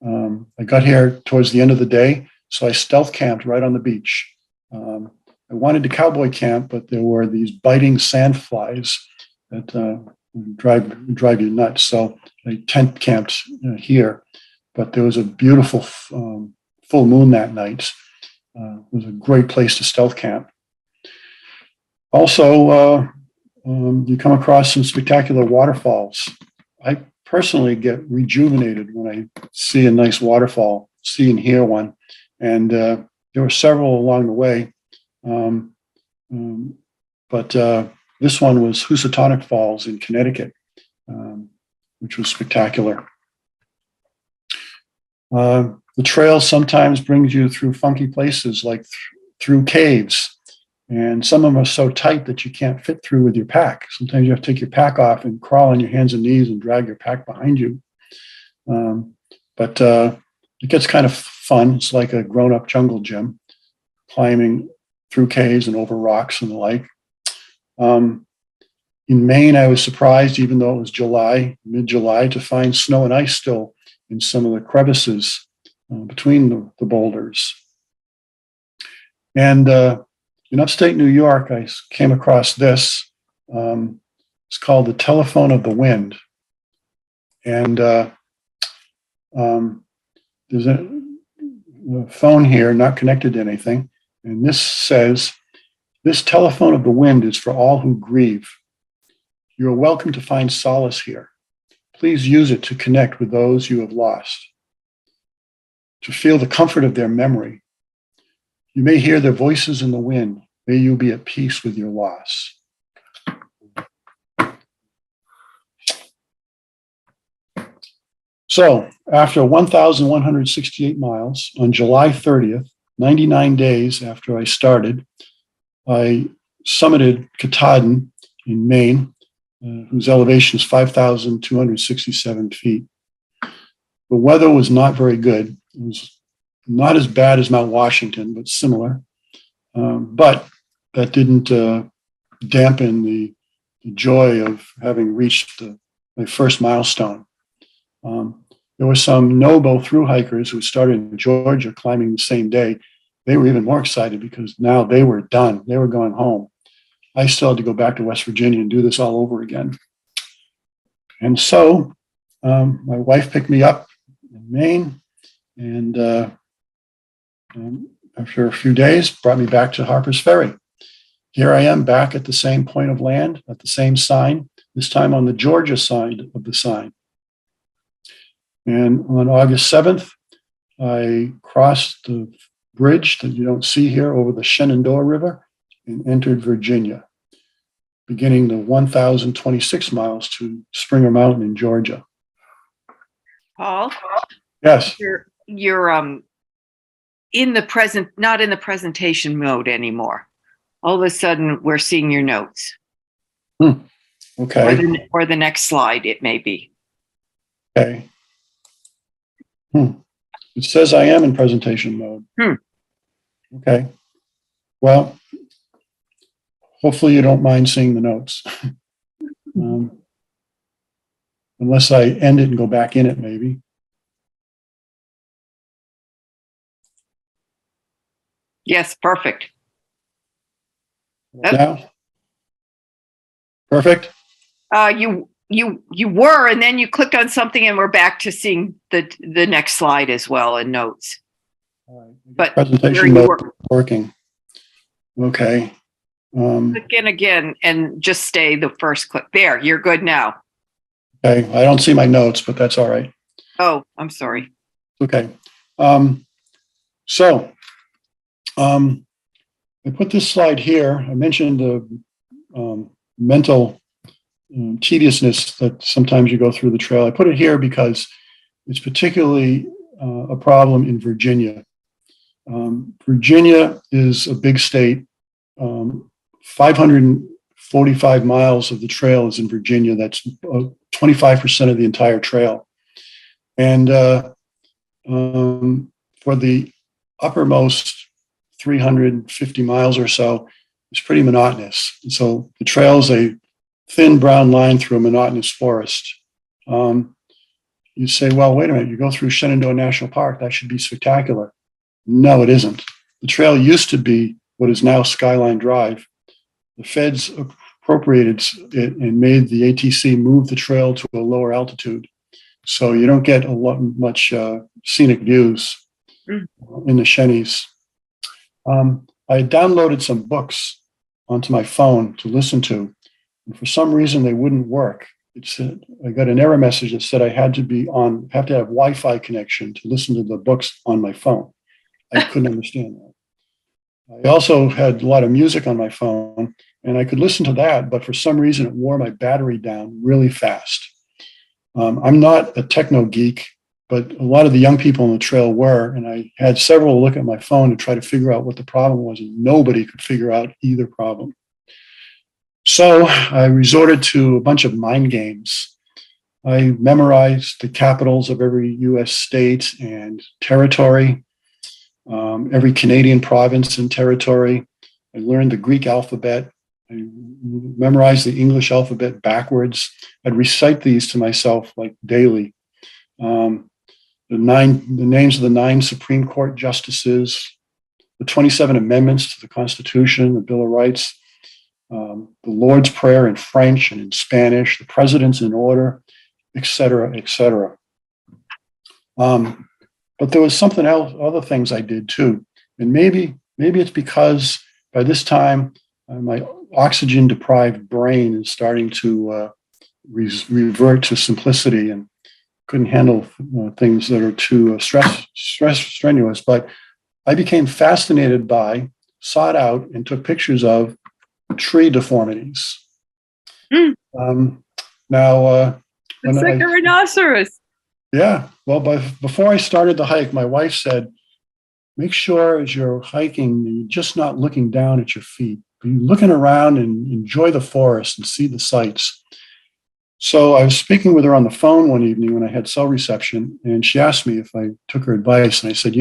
I got here towards the end of the day, so I stealth camped right on the beach. I wanted to cowboy camp, but there were these biting sandflies that drive you nuts. So I tent camped here, but there was a beautiful full moon that night. It was a great place to stealth camp. Also, you come across some spectacular waterfalls. I personally get rejuvenated when I see a nice waterfall, see and hear one. And there were several along the way. But this one was Housatonic Falls in Connecticut, which was spectacular. The trail sometimes brings you through funky places like through caves. And some of them are so tight that you can't fit through with your pack. Sometimes you have to take your pack off and crawl on your hands and knees and drag your pack behind you. But it gets kind of fun. It's like a grown-up jungle gym, climbing through caves and over rocks and the like. In Maine, I was surprised, even though it was July, mid-July, to find snow and ice still in some of the crevices between the boulders. And in upstate New York, I came across this. It's called the Telephone of the Wind. And there's a phone here, not connected to anything. And this says, "This telephone of the wind is for all who grieve. You are welcome to find solace here. Please use it to connect with those you have lost, to feel the comfort of their memory. You may hear their voices in the wind. May you be at peace with your loss." So after 1,168 miles on July 30th, 99 days after I started, I summited Katahdin in Maine, whose elevation is 5,267 feet. The weather was not very good. It was not as bad as Mount Washington, but similar. But that didn't dampen the joy of having reached my first milestone. There were some Nobo through hikers who started in Georgia climbing the same day. They were even more excited because now they were done. They were going home. I still had to go back to West Virginia and do this all over again. And so my wife picked me up in Maine, and after a few days, brought me back to Harper's Ferry. here I am back at the same point of land, at the same sign, this time on the Georgia side of the sign. And on August 7th, I crossed the bridge that you don't see here over the Shenandoah River and entered Virginia, beginning the 1,026 miles to Springer Mountain in Georgia. Paul, Yes. you're in the present, not in the presentation mode anymore. All of a sudden, we're seeing your notes. Okay. Or the next slide, it may be. Okay. It says I am in presentation mode. Okay. Well, hopefully you don't mind seeing the notes. Unless I end it and go back in it, maybe. Yes, perfect. Now? Perfect? You were, and then you clicked on something, and we're back to seeing the next slide as well and notes. All right. But Presentation mode working. Okay. Click in again and just stay the first click. There, you're good now. Okay. I don't see my notes, but that's all right. Oh, I'm sorry. Okay. I put this slide here. I mentioned the mental tediousness that sometimes you go through the trail. I put it here because it's particularly a problem in Virginia. Virginia is a big state. 545 miles of the trail is in Virginia. That's 25% of the entire trail. And for the uppermost 350 miles or so, it's pretty monotonous. And so the trail is a thin brown line through a monotonous forest. You say, well, wait a minute, you go through Shenandoah National Park, that should be spectacular. No, it isn't. The trail used to be what is now Skyline Drive. The feds appropriated it and made the ATC move the trail to a lower altitude. So you don't get much scenic views in the Shenies. I downloaded some books onto my phone to listen to, and for some reason they wouldn't work. It said, I got an error message that said I had to have Wi-Fi connection to listen to the books on my phone. I couldn't understand that. I also had a lot of music on my phone, and I could listen to that, but for some reason it wore my battery down really fast. I'm not a techno geek, but a lot of the young people on the trail were, and I had several look at my phone to try to figure out what the problem was, and nobody could figure out either problem. So I resorted to a bunch of mind games. I memorized the capitals of every U.S. state and territory, every Canadian province and territory. I learned the Greek alphabet. I memorized the English alphabet backwards. I'd recite these to myself like daily. The names of the 9 Supreme Court justices, the 27 amendments to the Constitution, the Bill of Rights, the Lord's Prayer in French and in Spanish, the presidents in order, et cetera, et cetera. But there was something else, other things I did too. And maybe it's because by this time, my oxygen deprived brain is starting to revert to simplicity and couldn't handle things that are too strenuous. But I became fascinated by, sought out, and took pictures of tree deformities. Now, it's like a rhinoceros. Yeah. Well, before I started the hike, my wife said, make sure as you're hiking, you're just not looking down at your feet. You're looking around and enjoy the forest and see the sights. So I was speaking with her on the phone one evening when I had cell reception, and she asked me if I took her advice. And I said,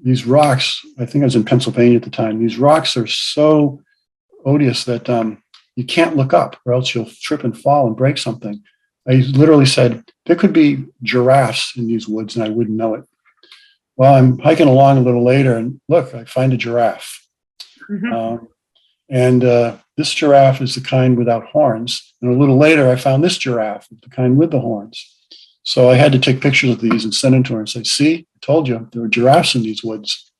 these rocks, I think I was in Pennsylvania at the time, these rocks are so odious that you can't look up or else you'll trip and fall and break something. I literally said, there could be giraffes in these woods and I wouldn't know it. Well, I'm hiking along a little later and look, I find a giraffe. This giraffe is the kind without horns. And a little later, I found this giraffe, the kind with the horns. So I had to take pictures of these and send them to her and say, see, I told you, there were giraffes in these woods.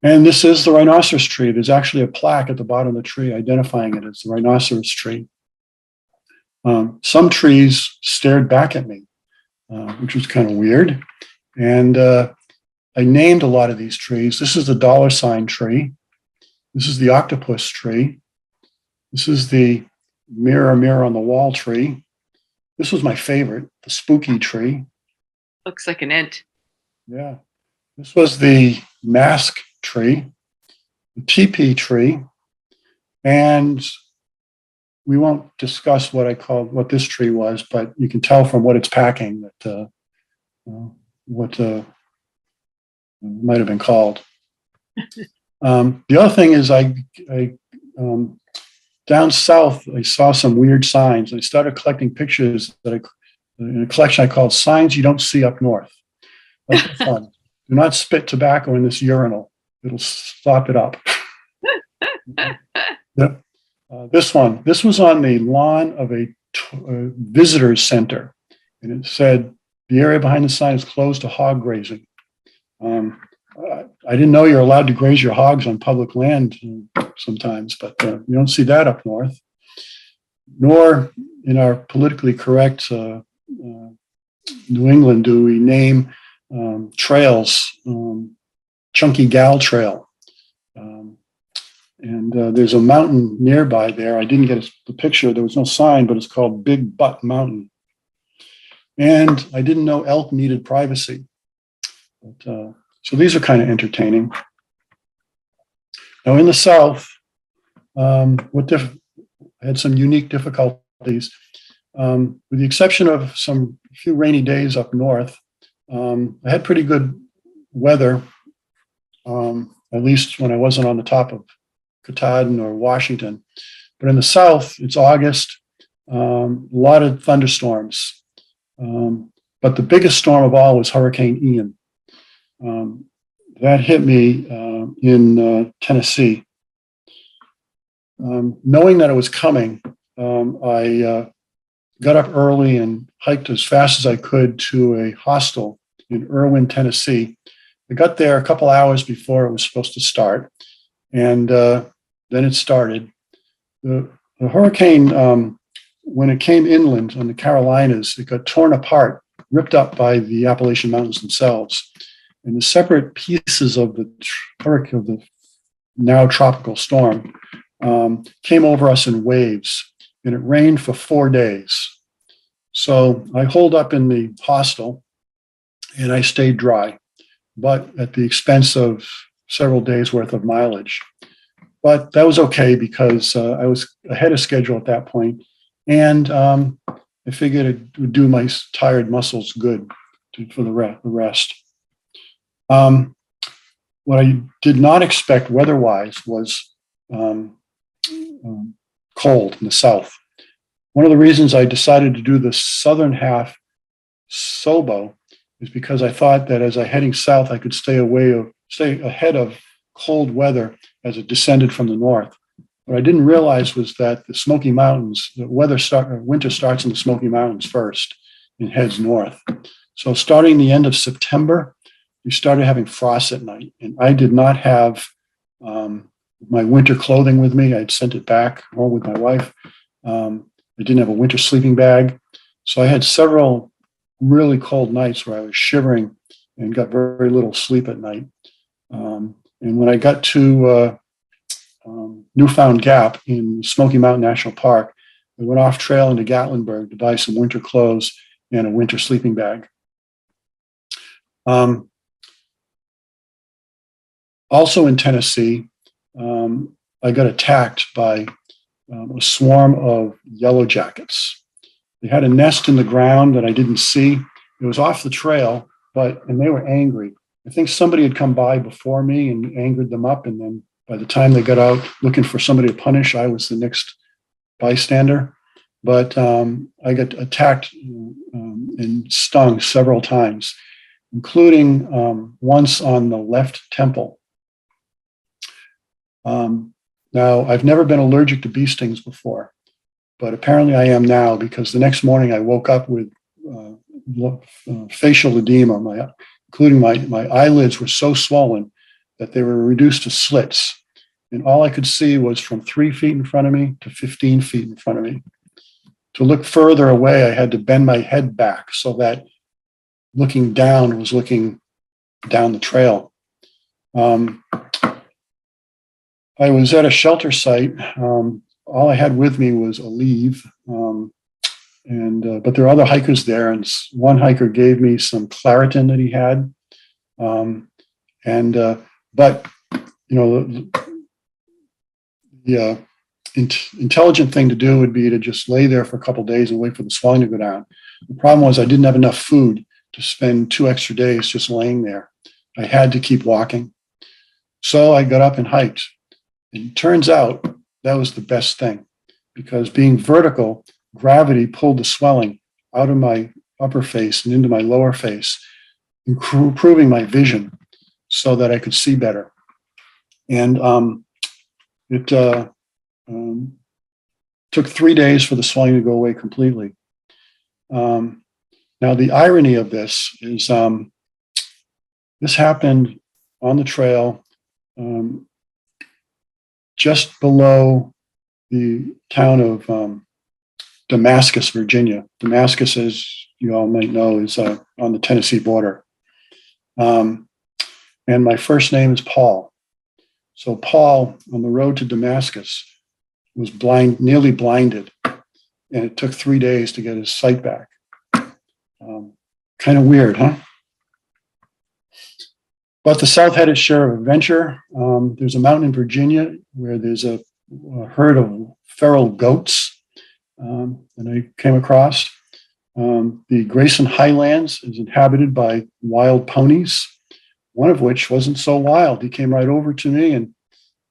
And this is the rhinoceros tree. There's actually a plaque at the bottom of the tree identifying it as the rhinoceros tree. Some trees stared back at me, which was kind of weird. And I named a lot of these trees. This is the dollar sign tree. This is the octopus tree. This is the mirror, mirror on the wall tree. This was my favorite, the spooky tree. Looks like an ant. Yeah. This was the mask tree, the teepee tree, and we won't discuss what this tree was, but you can tell from what it's packing that what might have been called. The other thing is I down south, I saw some weird signs. I started collecting pictures in a collection I called Signs You Don't See Up North. That's fun. Do not spit tobacco in this urinal. It'll stop it up. Yep. This was on the lawn of a visitor's center. And it said, the area behind the sign is closed to hog grazing. I didn't know you're allowed to graze your hogs on public land sometimes, but you don't see that up north. Nor in our politically correct New England do we name trails, Chunky Gal Trail. And there's a mountain nearby there. I didn't get the picture. There was no sign, but it's called Big Butt Mountain. And I didn't know elk needed privacy. But, so these are kind of entertaining. Now in the South, I had some unique difficulties. With the exception of a few rainy days up north, I had pretty good weather, at least when I wasn't on the top of Katahdin or Washington. But in the South, it's August, a lot of thunderstorms. But the biggest storm of all was Hurricane Ian. That hit me in Tennessee. Knowing that it was coming, I got up early and hiked as fast as I could to a hostel in Irwin, Tennessee. I got there a couple hours before it was supposed to start, and then it started. The hurricane, when it came inland on the Carolinas, it got torn apart, ripped up by the Appalachian Mountains themselves. And the separate pieces of the hurricane, of the now tropical storm, came over us in waves, and it rained for 4 days. So I holed up in the hostel, and I stayed dry, but at the expense of several days worth of mileage. But that was okay because I was ahead of schedule at that point, and I figured it would do my tired muscles good for the rest. What I did not expect weather-wise was cold in the South. One of the reasons I decided to do the southern half SOBO is because I thought that as I heading south, I could stay ahead of cold weather as it descended from the north. What I didn't realize was that the Smoky Mountains, winter starts in the Smoky Mountains first and heads north. So starting the end of September, we started having frost at night, and I did not have my winter clothing with me. I'd sent it back, or with my wife. I didn't have a winter sleeping bag. So I had several really cold nights where I was shivering and got very little sleep at night. And when I got to Newfound Gap in Smoky Mountain National Park, I went off trail into Gatlinburg to buy some winter clothes and a winter sleeping bag. Also in Tennessee, I got attacked by a swarm of yellow jackets. They had a nest in the ground that I didn't see. It was off the trail, and they were angry. I think somebody had come by before me and angered them up, and then by the time they got out looking for somebody to punish, I was the next bystander. But I got attacked and stung several times, including once on the left temple. Now, I've never been allergic to bee stings before, but apparently I am now, because the next morning I woke up with facial edema, including my eyelids were so swollen that they were reduced to slits. And all I could see was from 3 feet in front of me to 15 feet in front of me. To look further away, I had to bend my head back so that looking down was looking down the trail. I was at a shelter site. All I had with me was a leave, but there were other hikers there, and one hiker gave me some Claritin that he had. But you know, the intelligent thing to do would be to just lay there for a couple of days and wait for the swelling to go down. The problem was I didn't have enough food to spend 2 extra days just laying there. I had to keep walking. So I got up and hiked. And it turns out that was the best thing, because being vertical, gravity pulled the swelling out of my upper face and into my lower face, improving my vision so that I could see better. And it took 3 days for the swelling to go away completely. Now, the irony of this is this happened on the trail just below the town of Damascus, Virginia. Damascus, as you all might know, is on the Tennessee border. And my first name is Paul. So Paul, on the road to Damascus, was nearly blinded, and it took 3 days to get his sight back. Kind of weird, huh? But the South had its share of adventure. There's a mountain in Virginia where there's a herd of feral goats that I came across. The Grayson Highlands is inhabited by wild ponies, one of which wasn't so wild. He came right over to me and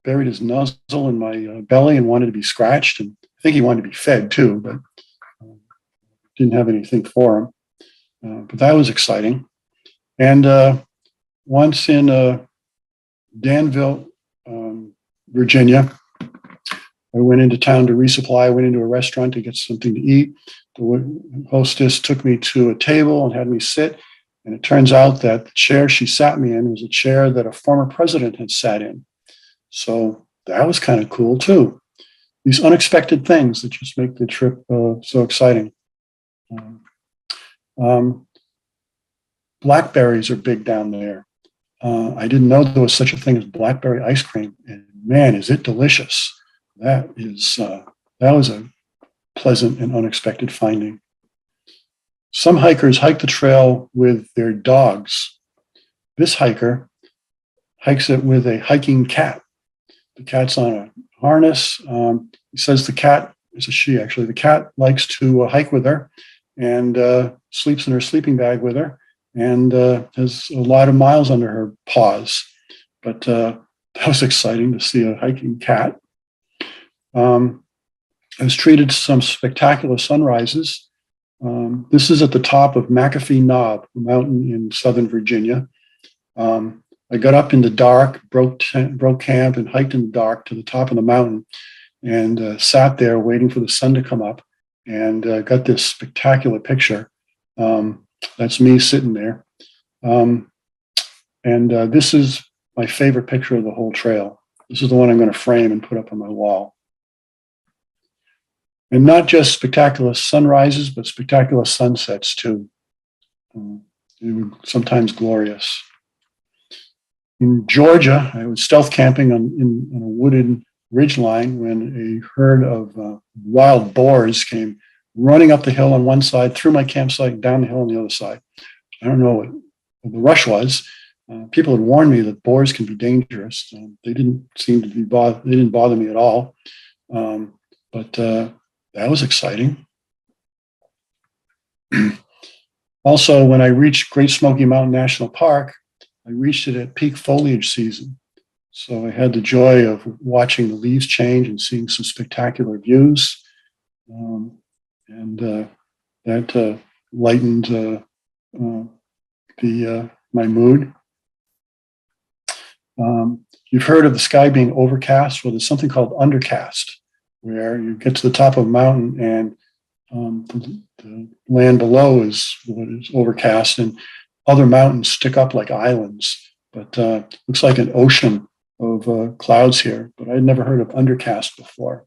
buried his nozzle in my belly and wanted to be scratched. And I think he wanted to be fed too, but didn't have anything for him. But that was exciting. And once in Danville, Virginia, I went into town to resupply. I went into a restaurant to get something to eat. The hostess took me to a table and had me sit. And it turns out that the chair she sat me in was a chair that a former president had sat in. So that was kind of cool too. These unexpected things that just make the trip so exciting. Blackberries are big down there. I didn't know there was such a thing as blackberry ice cream, and man, is it delicious! That was a pleasant and unexpected finding. Some hikers hike the trail with their dogs. This hiker hikes it with a hiking cat. The cat's on a harness. He says the cat, it's a she actually, the cat likes to hike with her and sleeps in her sleeping bag with her, and has a lot of miles under her paws. But that was exciting to see a hiking cat. I was treated to some spectacular sunrises. This is at the top of McAfee Knob, a mountain in Southern Virginia. I got up in the dark, broke camp, and hiked in the dark to the top of the mountain, and sat there waiting for the sun to come up, and got this spectacular picture. That's me sitting there. This is my favorite picture of the whole trail. This is the one I'm going to frame and put up on my wall. And not just spectacular sunrises, but spectacular sunsets too. They were sometimes glorious. In Georgia, I was stealth camping on a wooded ridgeline when a herd of wild boars came running up the hill on one side, through my campsite, and down the hill on the other side. I don't know what the rush was. People had warned me that boars can be dangerous. They didn't seem to be they didn't bother me at all. But that was exciting. Also, when I reached Great Smoky Mountain National Park, I reached it at peak foliage season. So I had the joy of watching the leaves change and seeing some spectacular views. That lightened my mood. You've heard of the sky being overcast. Well, there's something called undercast, where you get to the top of a mountain and the land below is what is overcast, and other mountains stick up like islands. but looks like an ocean of clouds here. But I'd never heard of undercast before.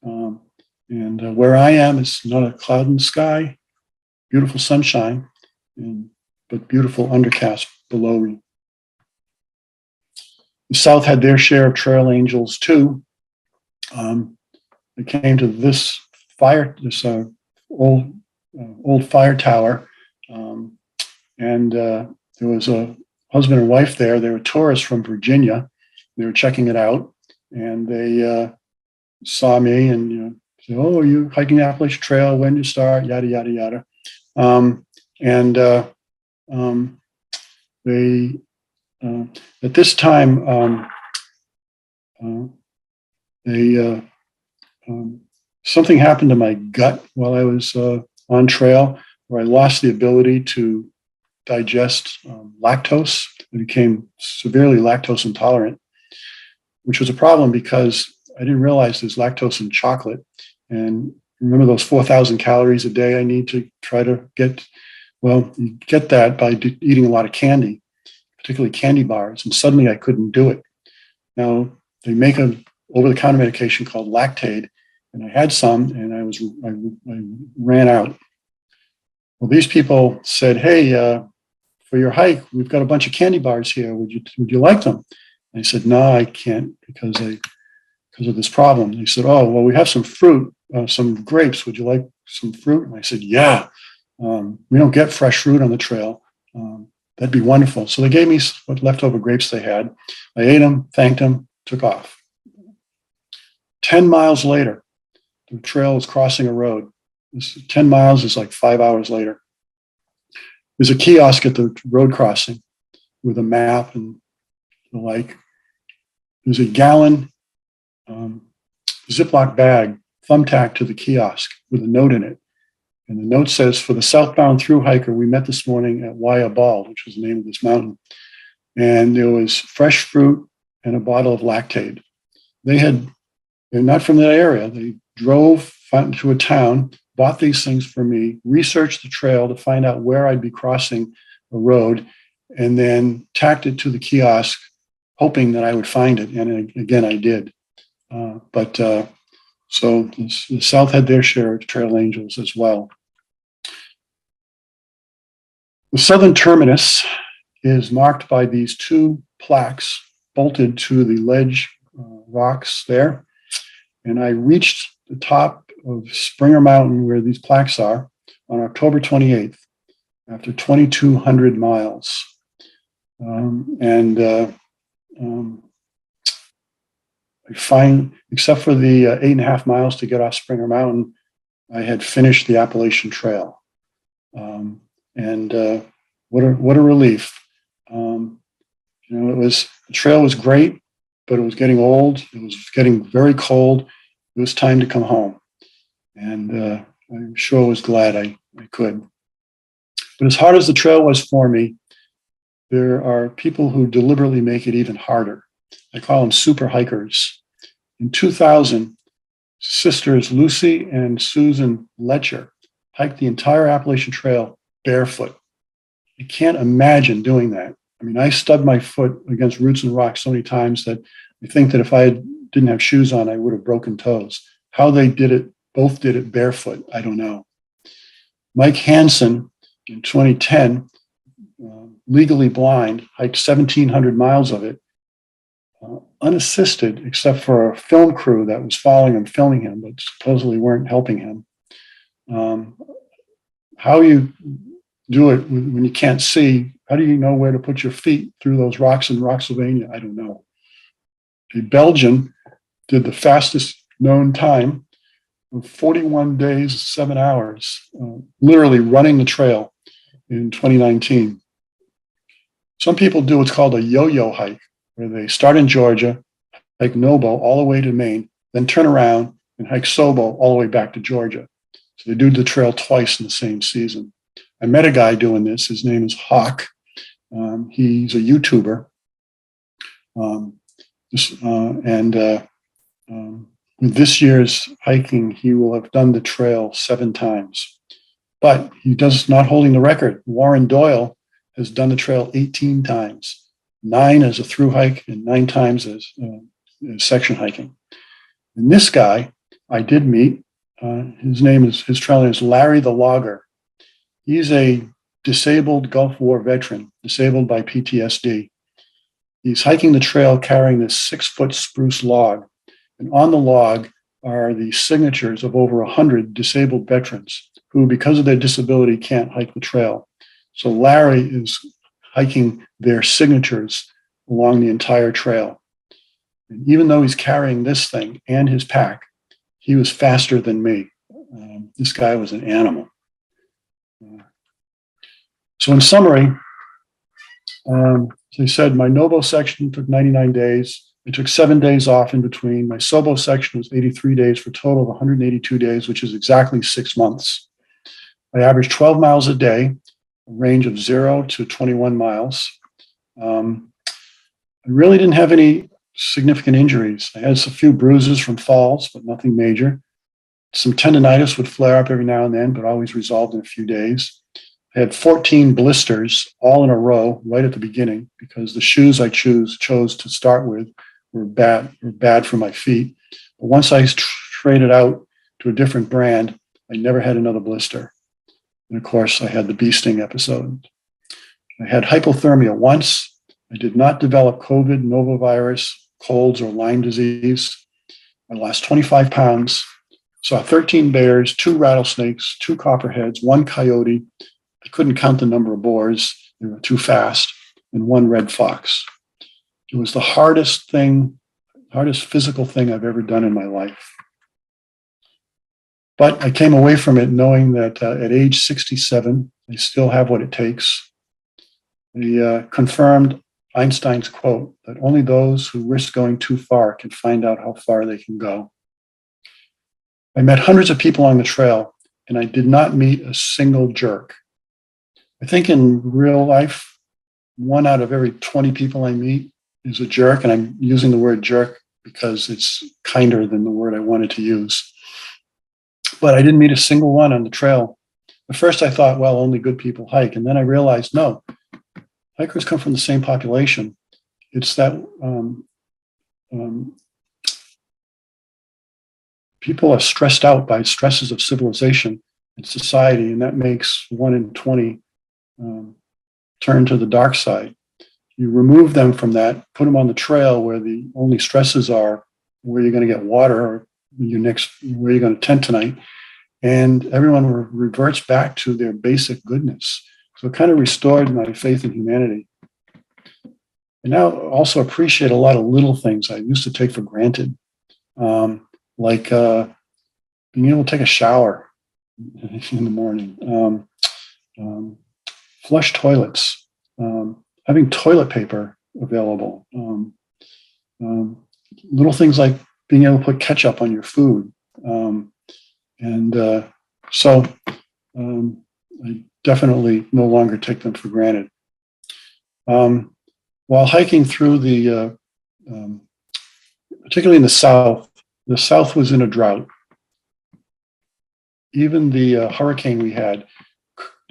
And where I am, it's not a cloud in the sky, beautiful sunshine, but beautiful undercast below me. The South had their share of trail angels too. They came to this old fire tower, and there was a husband and wife there. They were tourists from Virginia. They were checking it out, and they saw me and said, "Oh, are you hiking the Appalachian Trail? When did you start?" Yada yada yada. They at this time something happened to my gut while I was on trail, where I lost the ability to digest lactose. I became severely lactose intolerant, which was a problem because I didn't realize there's lactose in chocolate. And remember those 4,000 calories a day I need to try to get? Well, you get that by eating a lot of candy, particularly candy bars. And suddenly I couldn't do it. Now, they make an over-the-counter medication called Lactaid, and I had some, and I ran out. Well, these people said, "Hey, for your hike, we've got a bunch of candy bars here. Would you like them?" And I said, "No, I can't because of this problem." They said, "Oh, well, we have some fruit, some grapes. Would you like some fruit?" And I said, "Yeah. We don't get fresh fruit on the trail. That'd be wonderful." So they gave me what leftover grapes they had. I ate them, thanked them, took off. 10 miles later, the trail was crossing a road. 10 miles is like 5 hours later. There's a kiosk at the road crossing with a map and the like. There's a gallon Ziploc bag thumbtacked to the kiosk with a note in it. And the note says, "For the southbound through hiker, we met this morning at Waya Ball," which was the name of this mountain. And there was fresh fruit and a bottle of Lactaid. They're not from that area. They drove to a town, bought these things for me, researched the trail to find out where I'd be crossing a road, and then tacked it to the kiosk, hoping that I would find it. And again, I did. So the South had their share of trail angels as well. The southern terminus is marked by these two plaques bolted to the ledge rocks there. And I reached the top of Springer Mountain where these plaques are on October 28th, after 2,200 miles. I find, except for the 8.5 miles to get off Springer Mountain, I had finished the Appalachian Trail. What a relief. The trail was great, but it was getting old. It was getting very cold. It was time to come home. And I'm sure I was glad I could. But as hard as the trail was for me, there are people who deliberately make it even harder. I call them super hikers. In 2000, sisters Lucy and Susan Letcher hiked the entire Appalachian Trail barefoot. I can't imagine doing that. I mean, I stubbed my foot against roots and rocks so many times that I think that if I didn't have shoes on, I would have broken toes. How they did it, both did it barefoot, I don't know. Mike Hansen in 2010, legally blind, hiked 1,700 miles of it, unassisted, except for a film crew that was following him, filming him, but supposedly weren't helping him. How you do it when you can't see, how do you know where to put your feet through those rocks in Rocksylvania? I don't know. A Belgian did the fastest known time of 41 days, 7 hours, literally running the trail in 2019. Some people do what's called a yo-yo hike, where they start in Georgia, hike Nobo all the way to Maine, then turn around and hike Sobo all the way back to Georgia. So they do the trail twice in the same season. I met a guy doing this. His name is Hawk. He's a YouTuber. With this year's hiking, he will have done the trail 7 times. But he does not holding the record. Warren Doyle has done the trail 18 times. 9 as a through hike, and 9 times as section hiking. And this guy I did meet. His trail name is Larry the Logger. He's a disabled Gulf War veteran, disabled by PTSD. He's hiking the trail carrying this 6-foot spruce log. And on the log are the signatures of over 100 disabled veterans who, because of their disability, can't hike the trail. So Larry is hiking their signatures along the entire trail. And even though he's carrying this thing and his pack, he was faster than me. This guy was an animal. So in summary, as I said, my Novo section took 99 days. I took 7 days off in between. My Sobo section was 83 days for a total of 182 days, which is exactly 6 months. I averaged 12 miles a day, a range of 0 to 21 miles. I really didn't have any significant injuries. I had a few bruises from falls, but nothing major. Some tendonitis would flare up every now and then, but always resolved in a few days. I had 14 blisters all in a row right at the beginning because the shoes I chose to start with were bad for my feet. But once I traded out to a different brand, I never had another blister. And of course, I had the bee sting episode. I had hypothermia once. I did not develop COVID, novovirus, colds, or Lyme disease. I lost 25 pounds, saw 13 bears, 2 rattlesnakes, 2 copperheads, 1 coyote. I couldn't count the number of boars. They were too fast, and 1 red fox. It was the hardest physical thing I've ever done in my life. But I came away from it knowing that at age 67, I still have what it takes. I confirmed Einstein's quote that only those who risk going too far can find out how far they can go. I met hundreds of people on the trail, and I did not meet a single jerk. I think in real life, 1 out of every 20 people I meet is a jerk, and I'm using the word jerk because it's kinder than the word I wanted to use. But I didn't meet a single one on the trail. At first I thought, well, only good people hike. And then I realized, no, hikers come from the same population. It's that people are stressed out by stresses of civilization and society, and that makes 1 in 20 turn to the dark side. You remove them from that, put them on the trail where the only stresses are where you're going to get water or where you're going to tent tonight, and everyone reverts back to their basic goodness. So it kind of restored my faith in humanity. And now also appreciate a lot of little things I used to take for granted, like being able to take a shower in the morning, flush toilets, having toilet paper available, little things like being able to put ketchup on your food. So I definitely no longer take them for granted. While hiking through particularly in the South was in a drought. Even the hurricane we had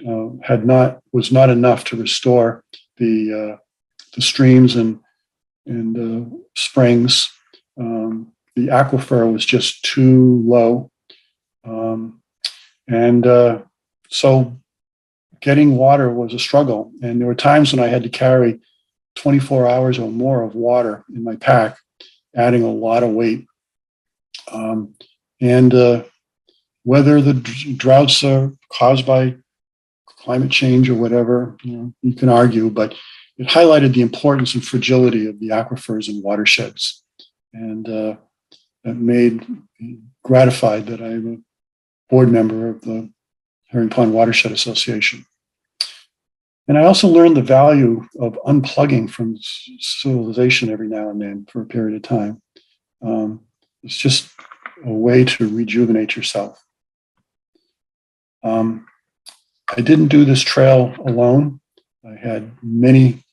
was not enough to restore the streams and springs. The aquifer was just too low. So getting water was a struggle. And there were times when I had to carry 24 hours or more of water in my pack, adding a lot of weight. Whether the droughts are caused by climate change or whatever, you can argue, but it highlighted the importance and fragility of the aquifers and watersheds. And that made me gratified that I'm a board member of the Herring Pond Watershed Association. And I also learned the value of unplugging from civilization every now and then for a period of time. It's just a way to rejuvenate yourself. I didn't do this trail alone. I had many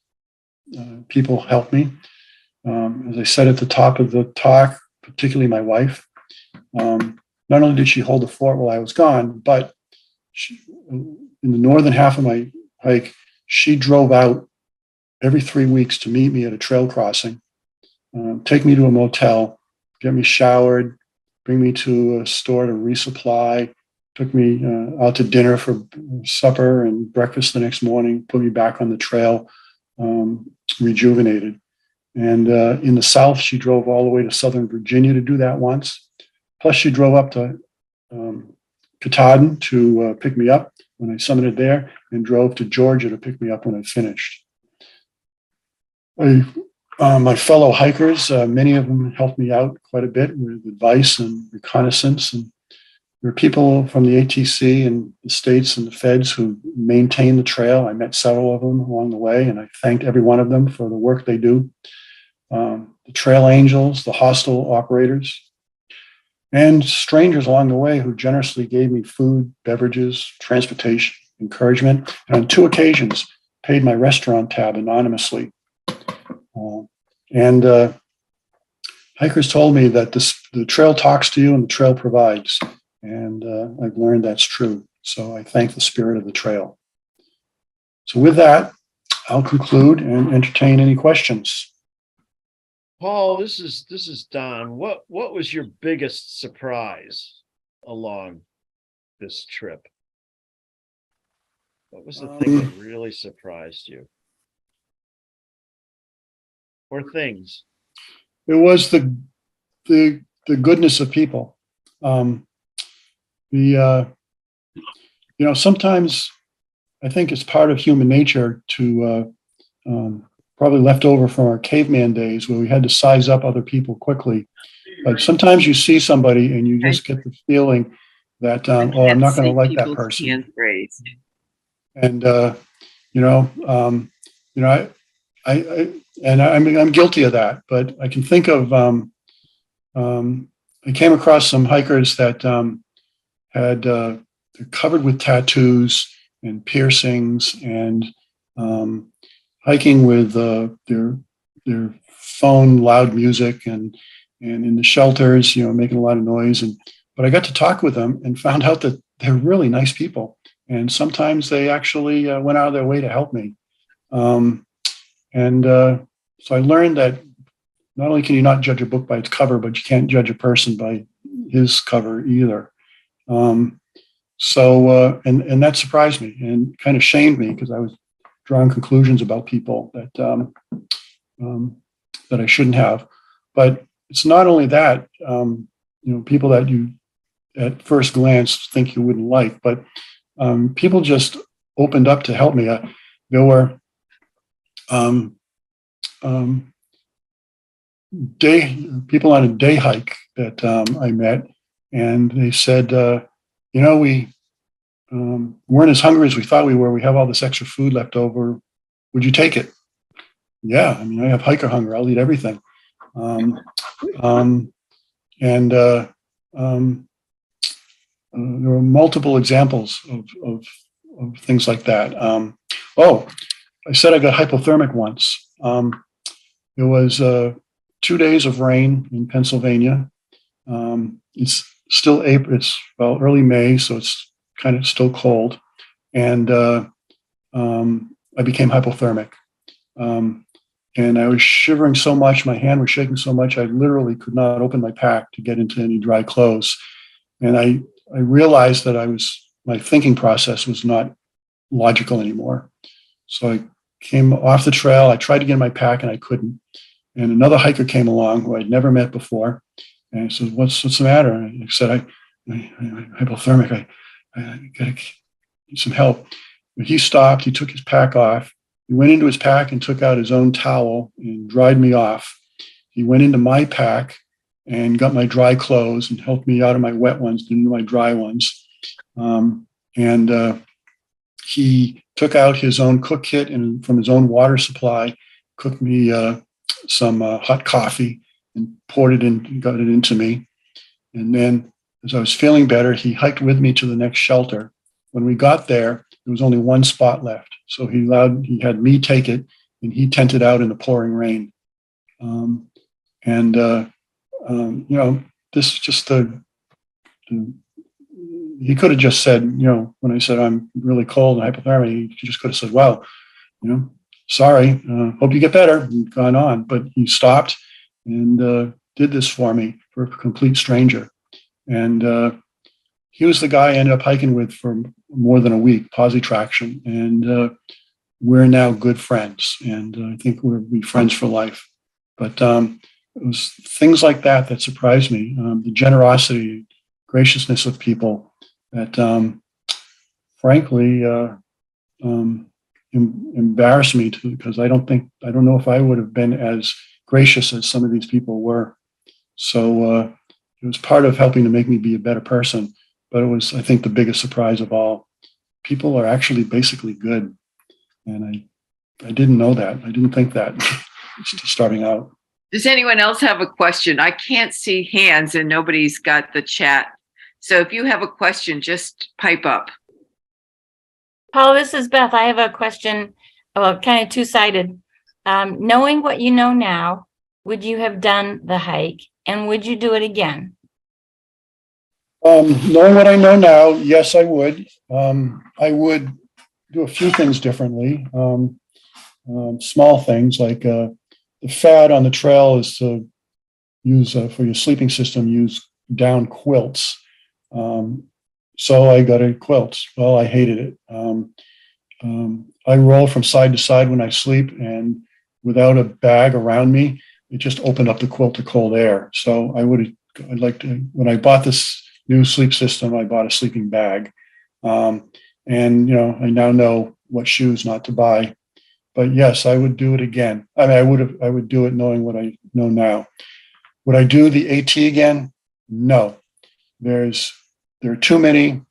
people help me. As I said at the top of the talk, particularly my wife. Not only did she hold the fort while I was gone, but in the northern half of my hike, she drove out every 3 weeks to meet me at a trail crossing, take me to a motel, get me showered, bring me to a store to resupply, took me out to dinner for supper and breakfast the next morning, put me back on the trail, rejuvenated. And in the South, she drove all the way to Southern Virginia to do that once. Plus, she drove up to Katahdin to pick me up when I summited there, and drove to Georgia to pick me up when I finished. My fellow hikers, many of them helped me out quite a bit with advice and reconnaissance. And there are people from the ATC and the states and the feds who maintain the trail. I met several of them along the way, and I thanked every one of them for the work they do. The trail angels, the hostel operators, and strangers along the way who generously gave me food, beverages, transportation, encouragement, and on 2 occasions paid my restaurant tab anonymously. Hikers told me that the trail talks to you and the trail provides, and I've learned that's true. So I thank the spirit of the trail. So with that, I'll conclude and entertain any questions. Paul, this is Don. What was your biggest surprise along this trip? What was the thing that really surprised you? Or things? It was the goodness of people. Sometimes I think it's part of human nature to probably left over from our caveman days where we had to size up other people quickly. But sometimes you see somebody and you just get the feeling that, oh, I'm not going to like that person. And I'm guilty of that. But I can think of I came across some hikers that they're covered with tattoos and piercings and hiking with their phone, loud music, and in the shelters, making a lot of noise. But I got to talk with them and found out that they're really nice people. And sometimes they actually went out of their way to help me. So I learned that not only can you not judge a book by its cover, but you can't judge a person by his cover either. And that surprised me and kind of shamed me because I was drawing conclusions about people that I shouldn't have. But it's not only that, people that you at first glance think you wouldn't like, but people just opened up to help me. There were people on a day hike that I met, and they said, we weren't as hungry as we thought we were. We have all this extra food left over. Would you take it? Yeah, I have hiker hunger. I'll eat everything. There were multiple examples of things like that. I said I got hypothermic once. It was 2 days of rain in Pennsylvania. It's still April. It's early May, so it's kind of still cold, and I became hypothermic. And I was shivering so much, my hand was shaking so much, I literally could not open my pack to get into any dry clothes. And I realized that my thinking process was not logical anymore. So I came off the trail. I tried to get in my pack and I couldn't. And another hiker came along who I'd never met before. And I said, what's the matter? And I said, I'm hypothermic. I got to get some help. And he stopped. He took his pack off. He went into his pack and took out his own towel and dried me off. He went into my pack and got my dry clothes and helped me out of my wet ones into my dry ones. He took out his own cook kit and from his own water supply, cooked me some hot coffee and poured it in, got it into me. And then as I was feeling better, he hiked with me to the next shelter. When we got there, there was only one spot left. So he had me take it and he tented out in the pouring rain. This is just he could have just said, when I said I'm really cold and hypothermic, he just could have said, well, sorry, hope you get better, and gone on. But he stopped and did this for me, for a complete stranger. And he was the guy I ended up hiking with for more than a week, Posi Traction. And we're now good friends. And I think we'll be friends for life. But it was things like that that surprised me. The generosity, graciousness of people that frankly embarrassed me too, because I don't know if I would have been as gracious as some of these people were. So it was part of helping to make me be a better person. But it was, I think, the biggest surprise of all. People are actually basically good. And I didn't know that. I didn't think that starting out. Does anyone else have a question? I can't see hands and nobody's got the chat. So if you have a question, just pipe up. Paul, this is Beth. I have a question, well, kind of two-sided. Knowing what you know now, would you have done the hike and would you do it again? Knowing what I know now, yes, I would. I would do a few things differently. Small things like the fad on the trail is to use for your sleeping system, use down quilts. So I got a quilt. Well, I hated it. I roll from side to side when I sleep, and without a bag around me, it just opened up the quilt to cold air. So I'd like to, when I bought this new sleep system, I bought a sleeping bag. And, I now know what shoes not to buy. But yes, I would do it again. I mean, I would do it knowing what I know now. Would I do the AT again? No. There are too many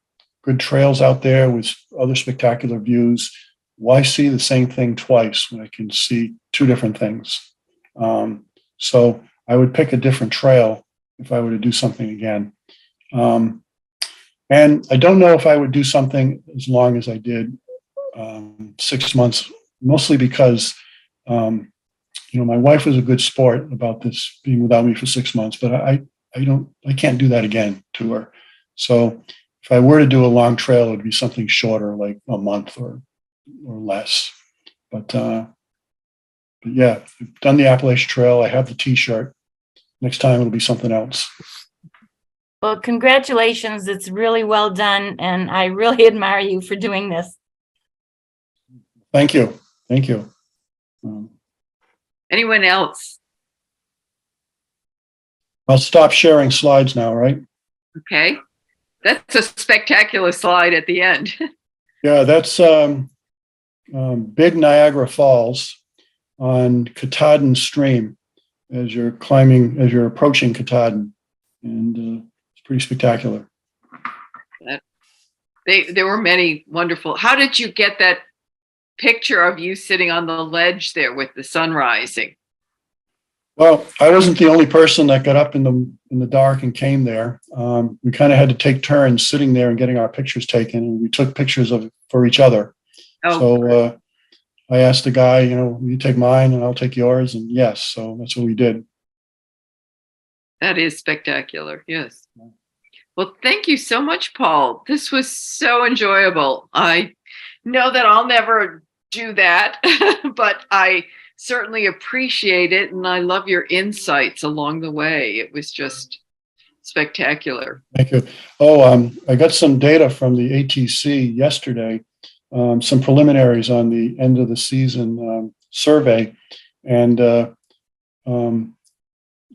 good trails out there with other spectacular views. Why see the same thing twice when I can see two different things? So I would pick a different trail if I were to do something again. And I don't know if I would do something as long as I did 6 months, mostly because, my wife was a good sport about this being without me for 6 months, but I can't do that again to her. So if I were to do a long trail, it would be something shorter, like a month or less. But yeah, I've done the Appalachian Trail. I have the T-shirt. Next time it'll be something else. Well, congratulations. It's really well done. And I really admire you for doing this. Thank you. Thank you. Anyone else? I'll stop sharing slides now, right? Okay. That's a spectacular slide at the end. Yeah, that's Big Niagara Falls on Katahdin Stream as you're approaching Katahdin. And it's pretty spectacular. There were many wonderful. How did you get that picture of you sitting on the ledge there with the sun rising? Well, I wasn't the only person that got up in the dark and came there. We kind of had to take turns sitting there and getting our pictures taken, and we took pictures for each other. Oh, so I asked the guy, will you take mine and I'll take yours? And yes, so that's what we did. that is spectacular. Yes. Well, thank you so much, Paul. This was so enjoyable. I know that I'll never do that, but I certainly appreciate it. And I love your insights along the way. It was just spectacular. Thank you. Oh, I got some data from the ATC yesterday, some preliminaries on the end of the season survey. And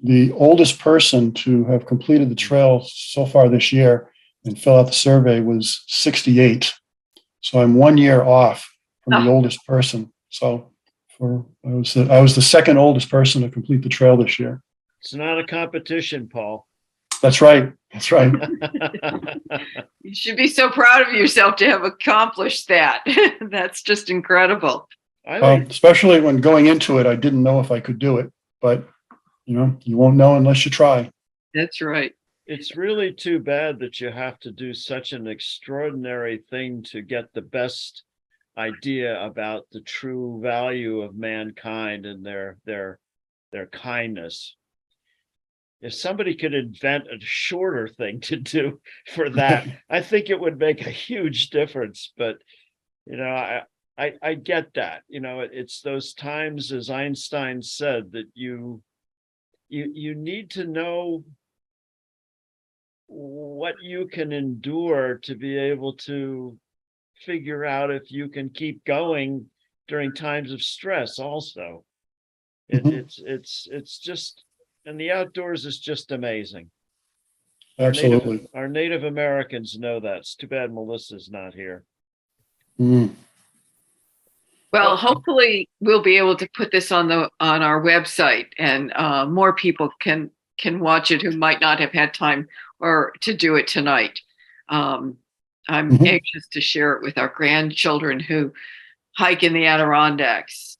the oldest person to have completed the trail so far this year and fill out the survey was 68. So I'm 1 year off from the oldest person. So I was the second oldest person to complete the trail this year. It's not a competition, Paul. That's right. That's right. You should be so proud of yourself to have accomplished that. That's just incredible. Especially when going into it, I didn't know if I could do it, but you won't know unless you try. That's right. It's really too bad that you have to do such an extraordinary thing to get the best idea about the true value of mankind and their kindness. If somebody could invent a shorter thing to do for that, I think it would make a huge difference. But I get that, it's those times, as Einstein said, that you need to know what you can endure to be able to figure out if you can keep going during times of stress also. Mhm. It's just, and the outdoors is just amazing. Absolutely. Our Native Americans know that. It's too bad Melissa's not here. Mm. Well, hopefully we'll be able to put this on our website, and more people can watch it who might not have had time or to do it tonight. I'm Mhm. anxious to share it with our grandchildren who hike in the Adirondacks,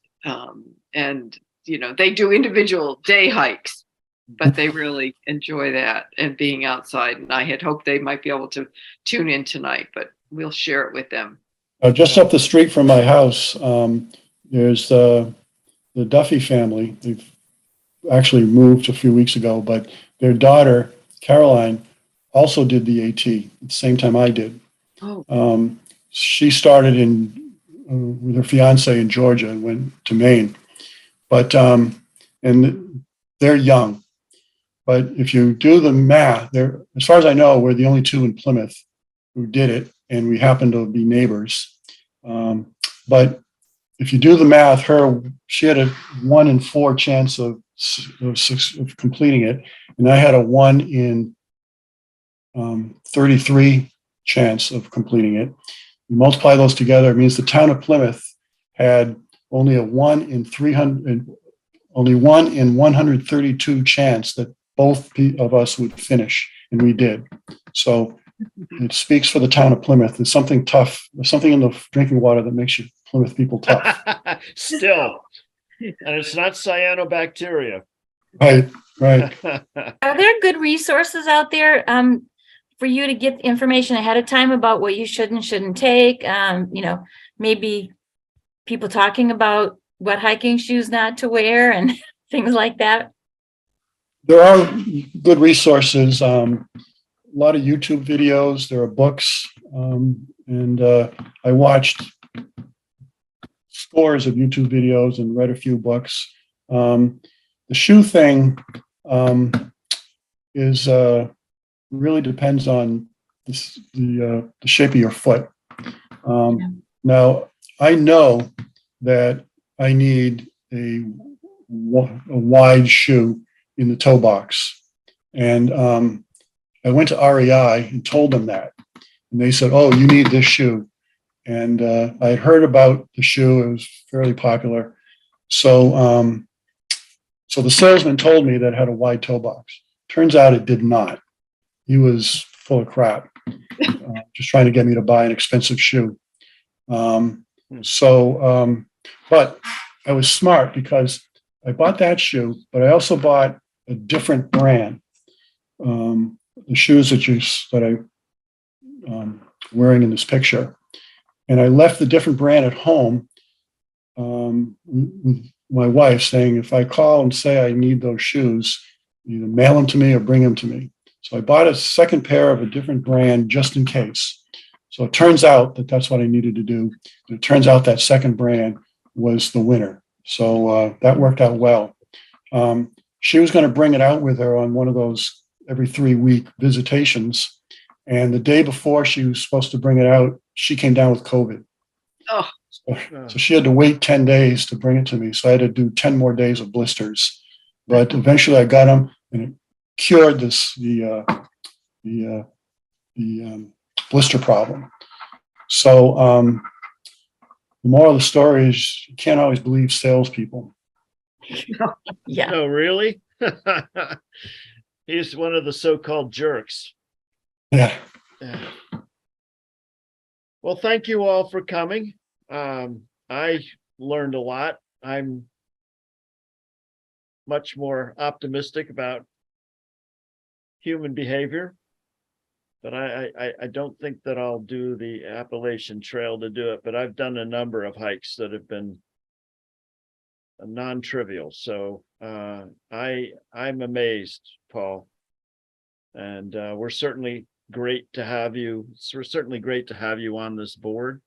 and they do individual day hikes, but they really enjoy that and being outside. And I had hoped they might be able to tune in tonight, but we'll share it with them. Just up the street from my house, there's the Duffy family. They've actually moved a few weeks ago, but their daughter, Caroline, also did the AT at the same time I did. Oh, She started with her fiance in Georgia and went to Maine. But and they're young. But if you do the math, as far as I know, we're the only two in Plymouth who did it, and we happen to be neighbors. But if you do the math, she had a 1 in 4 chance of completing it, and I had a 1 in 33 chance of completing it. You multiply those together, it means the town of Plymouth had only a 1 in 300, only 1 in 132 chance that both of us would finish, and we did. So it speaks for the town of Plymouth. There's something tough. There's something in the drinking water that makes you Plymouth people tough. Still, and it's not cyanobacteria. Right, right. Are there good resources out there for you to get information ahead of time about what you should and shouldn't take? Maybe people talking about what hiking shoes not to wear and things like that. There are good resources. A lot of YouTube videos. There are books, and I watched scores of YouTube videos and read a few books. The shoe thing is really depends on the shape of your foot. Now, I know that I need a wide shoe in the toe box, and I went to REI and told them that, and they said, "Oh, you need this shoe." And I had heard about the shoe; it was fairly popular. So, so the salesman told me that it had a wide toe box. Turns out it did not. He was full of crap, just trying to get me to buy an expensive shoe. But I was smart because I bought that shoe, but I also bought a different brand. The shoes that I'm wearing in this picture, and I left the different brand at home with my wife, saying if I call and say I need those shoes, either mail them to me or bring them to me. So I bought a second pair of a different brand just in case. So it turns out that that's what I needed to do. It turns out that second brand was the winner. So that worked out well. She was going to bring it out with her on one of those every 3-week visitations. And the day before she was supposed to bring it out, she came down with COVID. Oh. So she had to wait 10 days to bring it to me. So I had to do 10 more days of blisters. But eventually I got them, and it cured the blister problem. So the moral of the story is you can't always believe salespeople. Yeah. Oh, really? He's one of the so-called jerks. Yeah. Yeah. Well, thank you all for coming. I learned a lot. I'm much more optimistic about human behavior, but I don't think that I'll do the Appalachian Trail to do it, but I've done a number of hikes that have been non-trivial. So I'm amazed, Paul, and we're certainly great to have you. We're certainly great to have you on this board.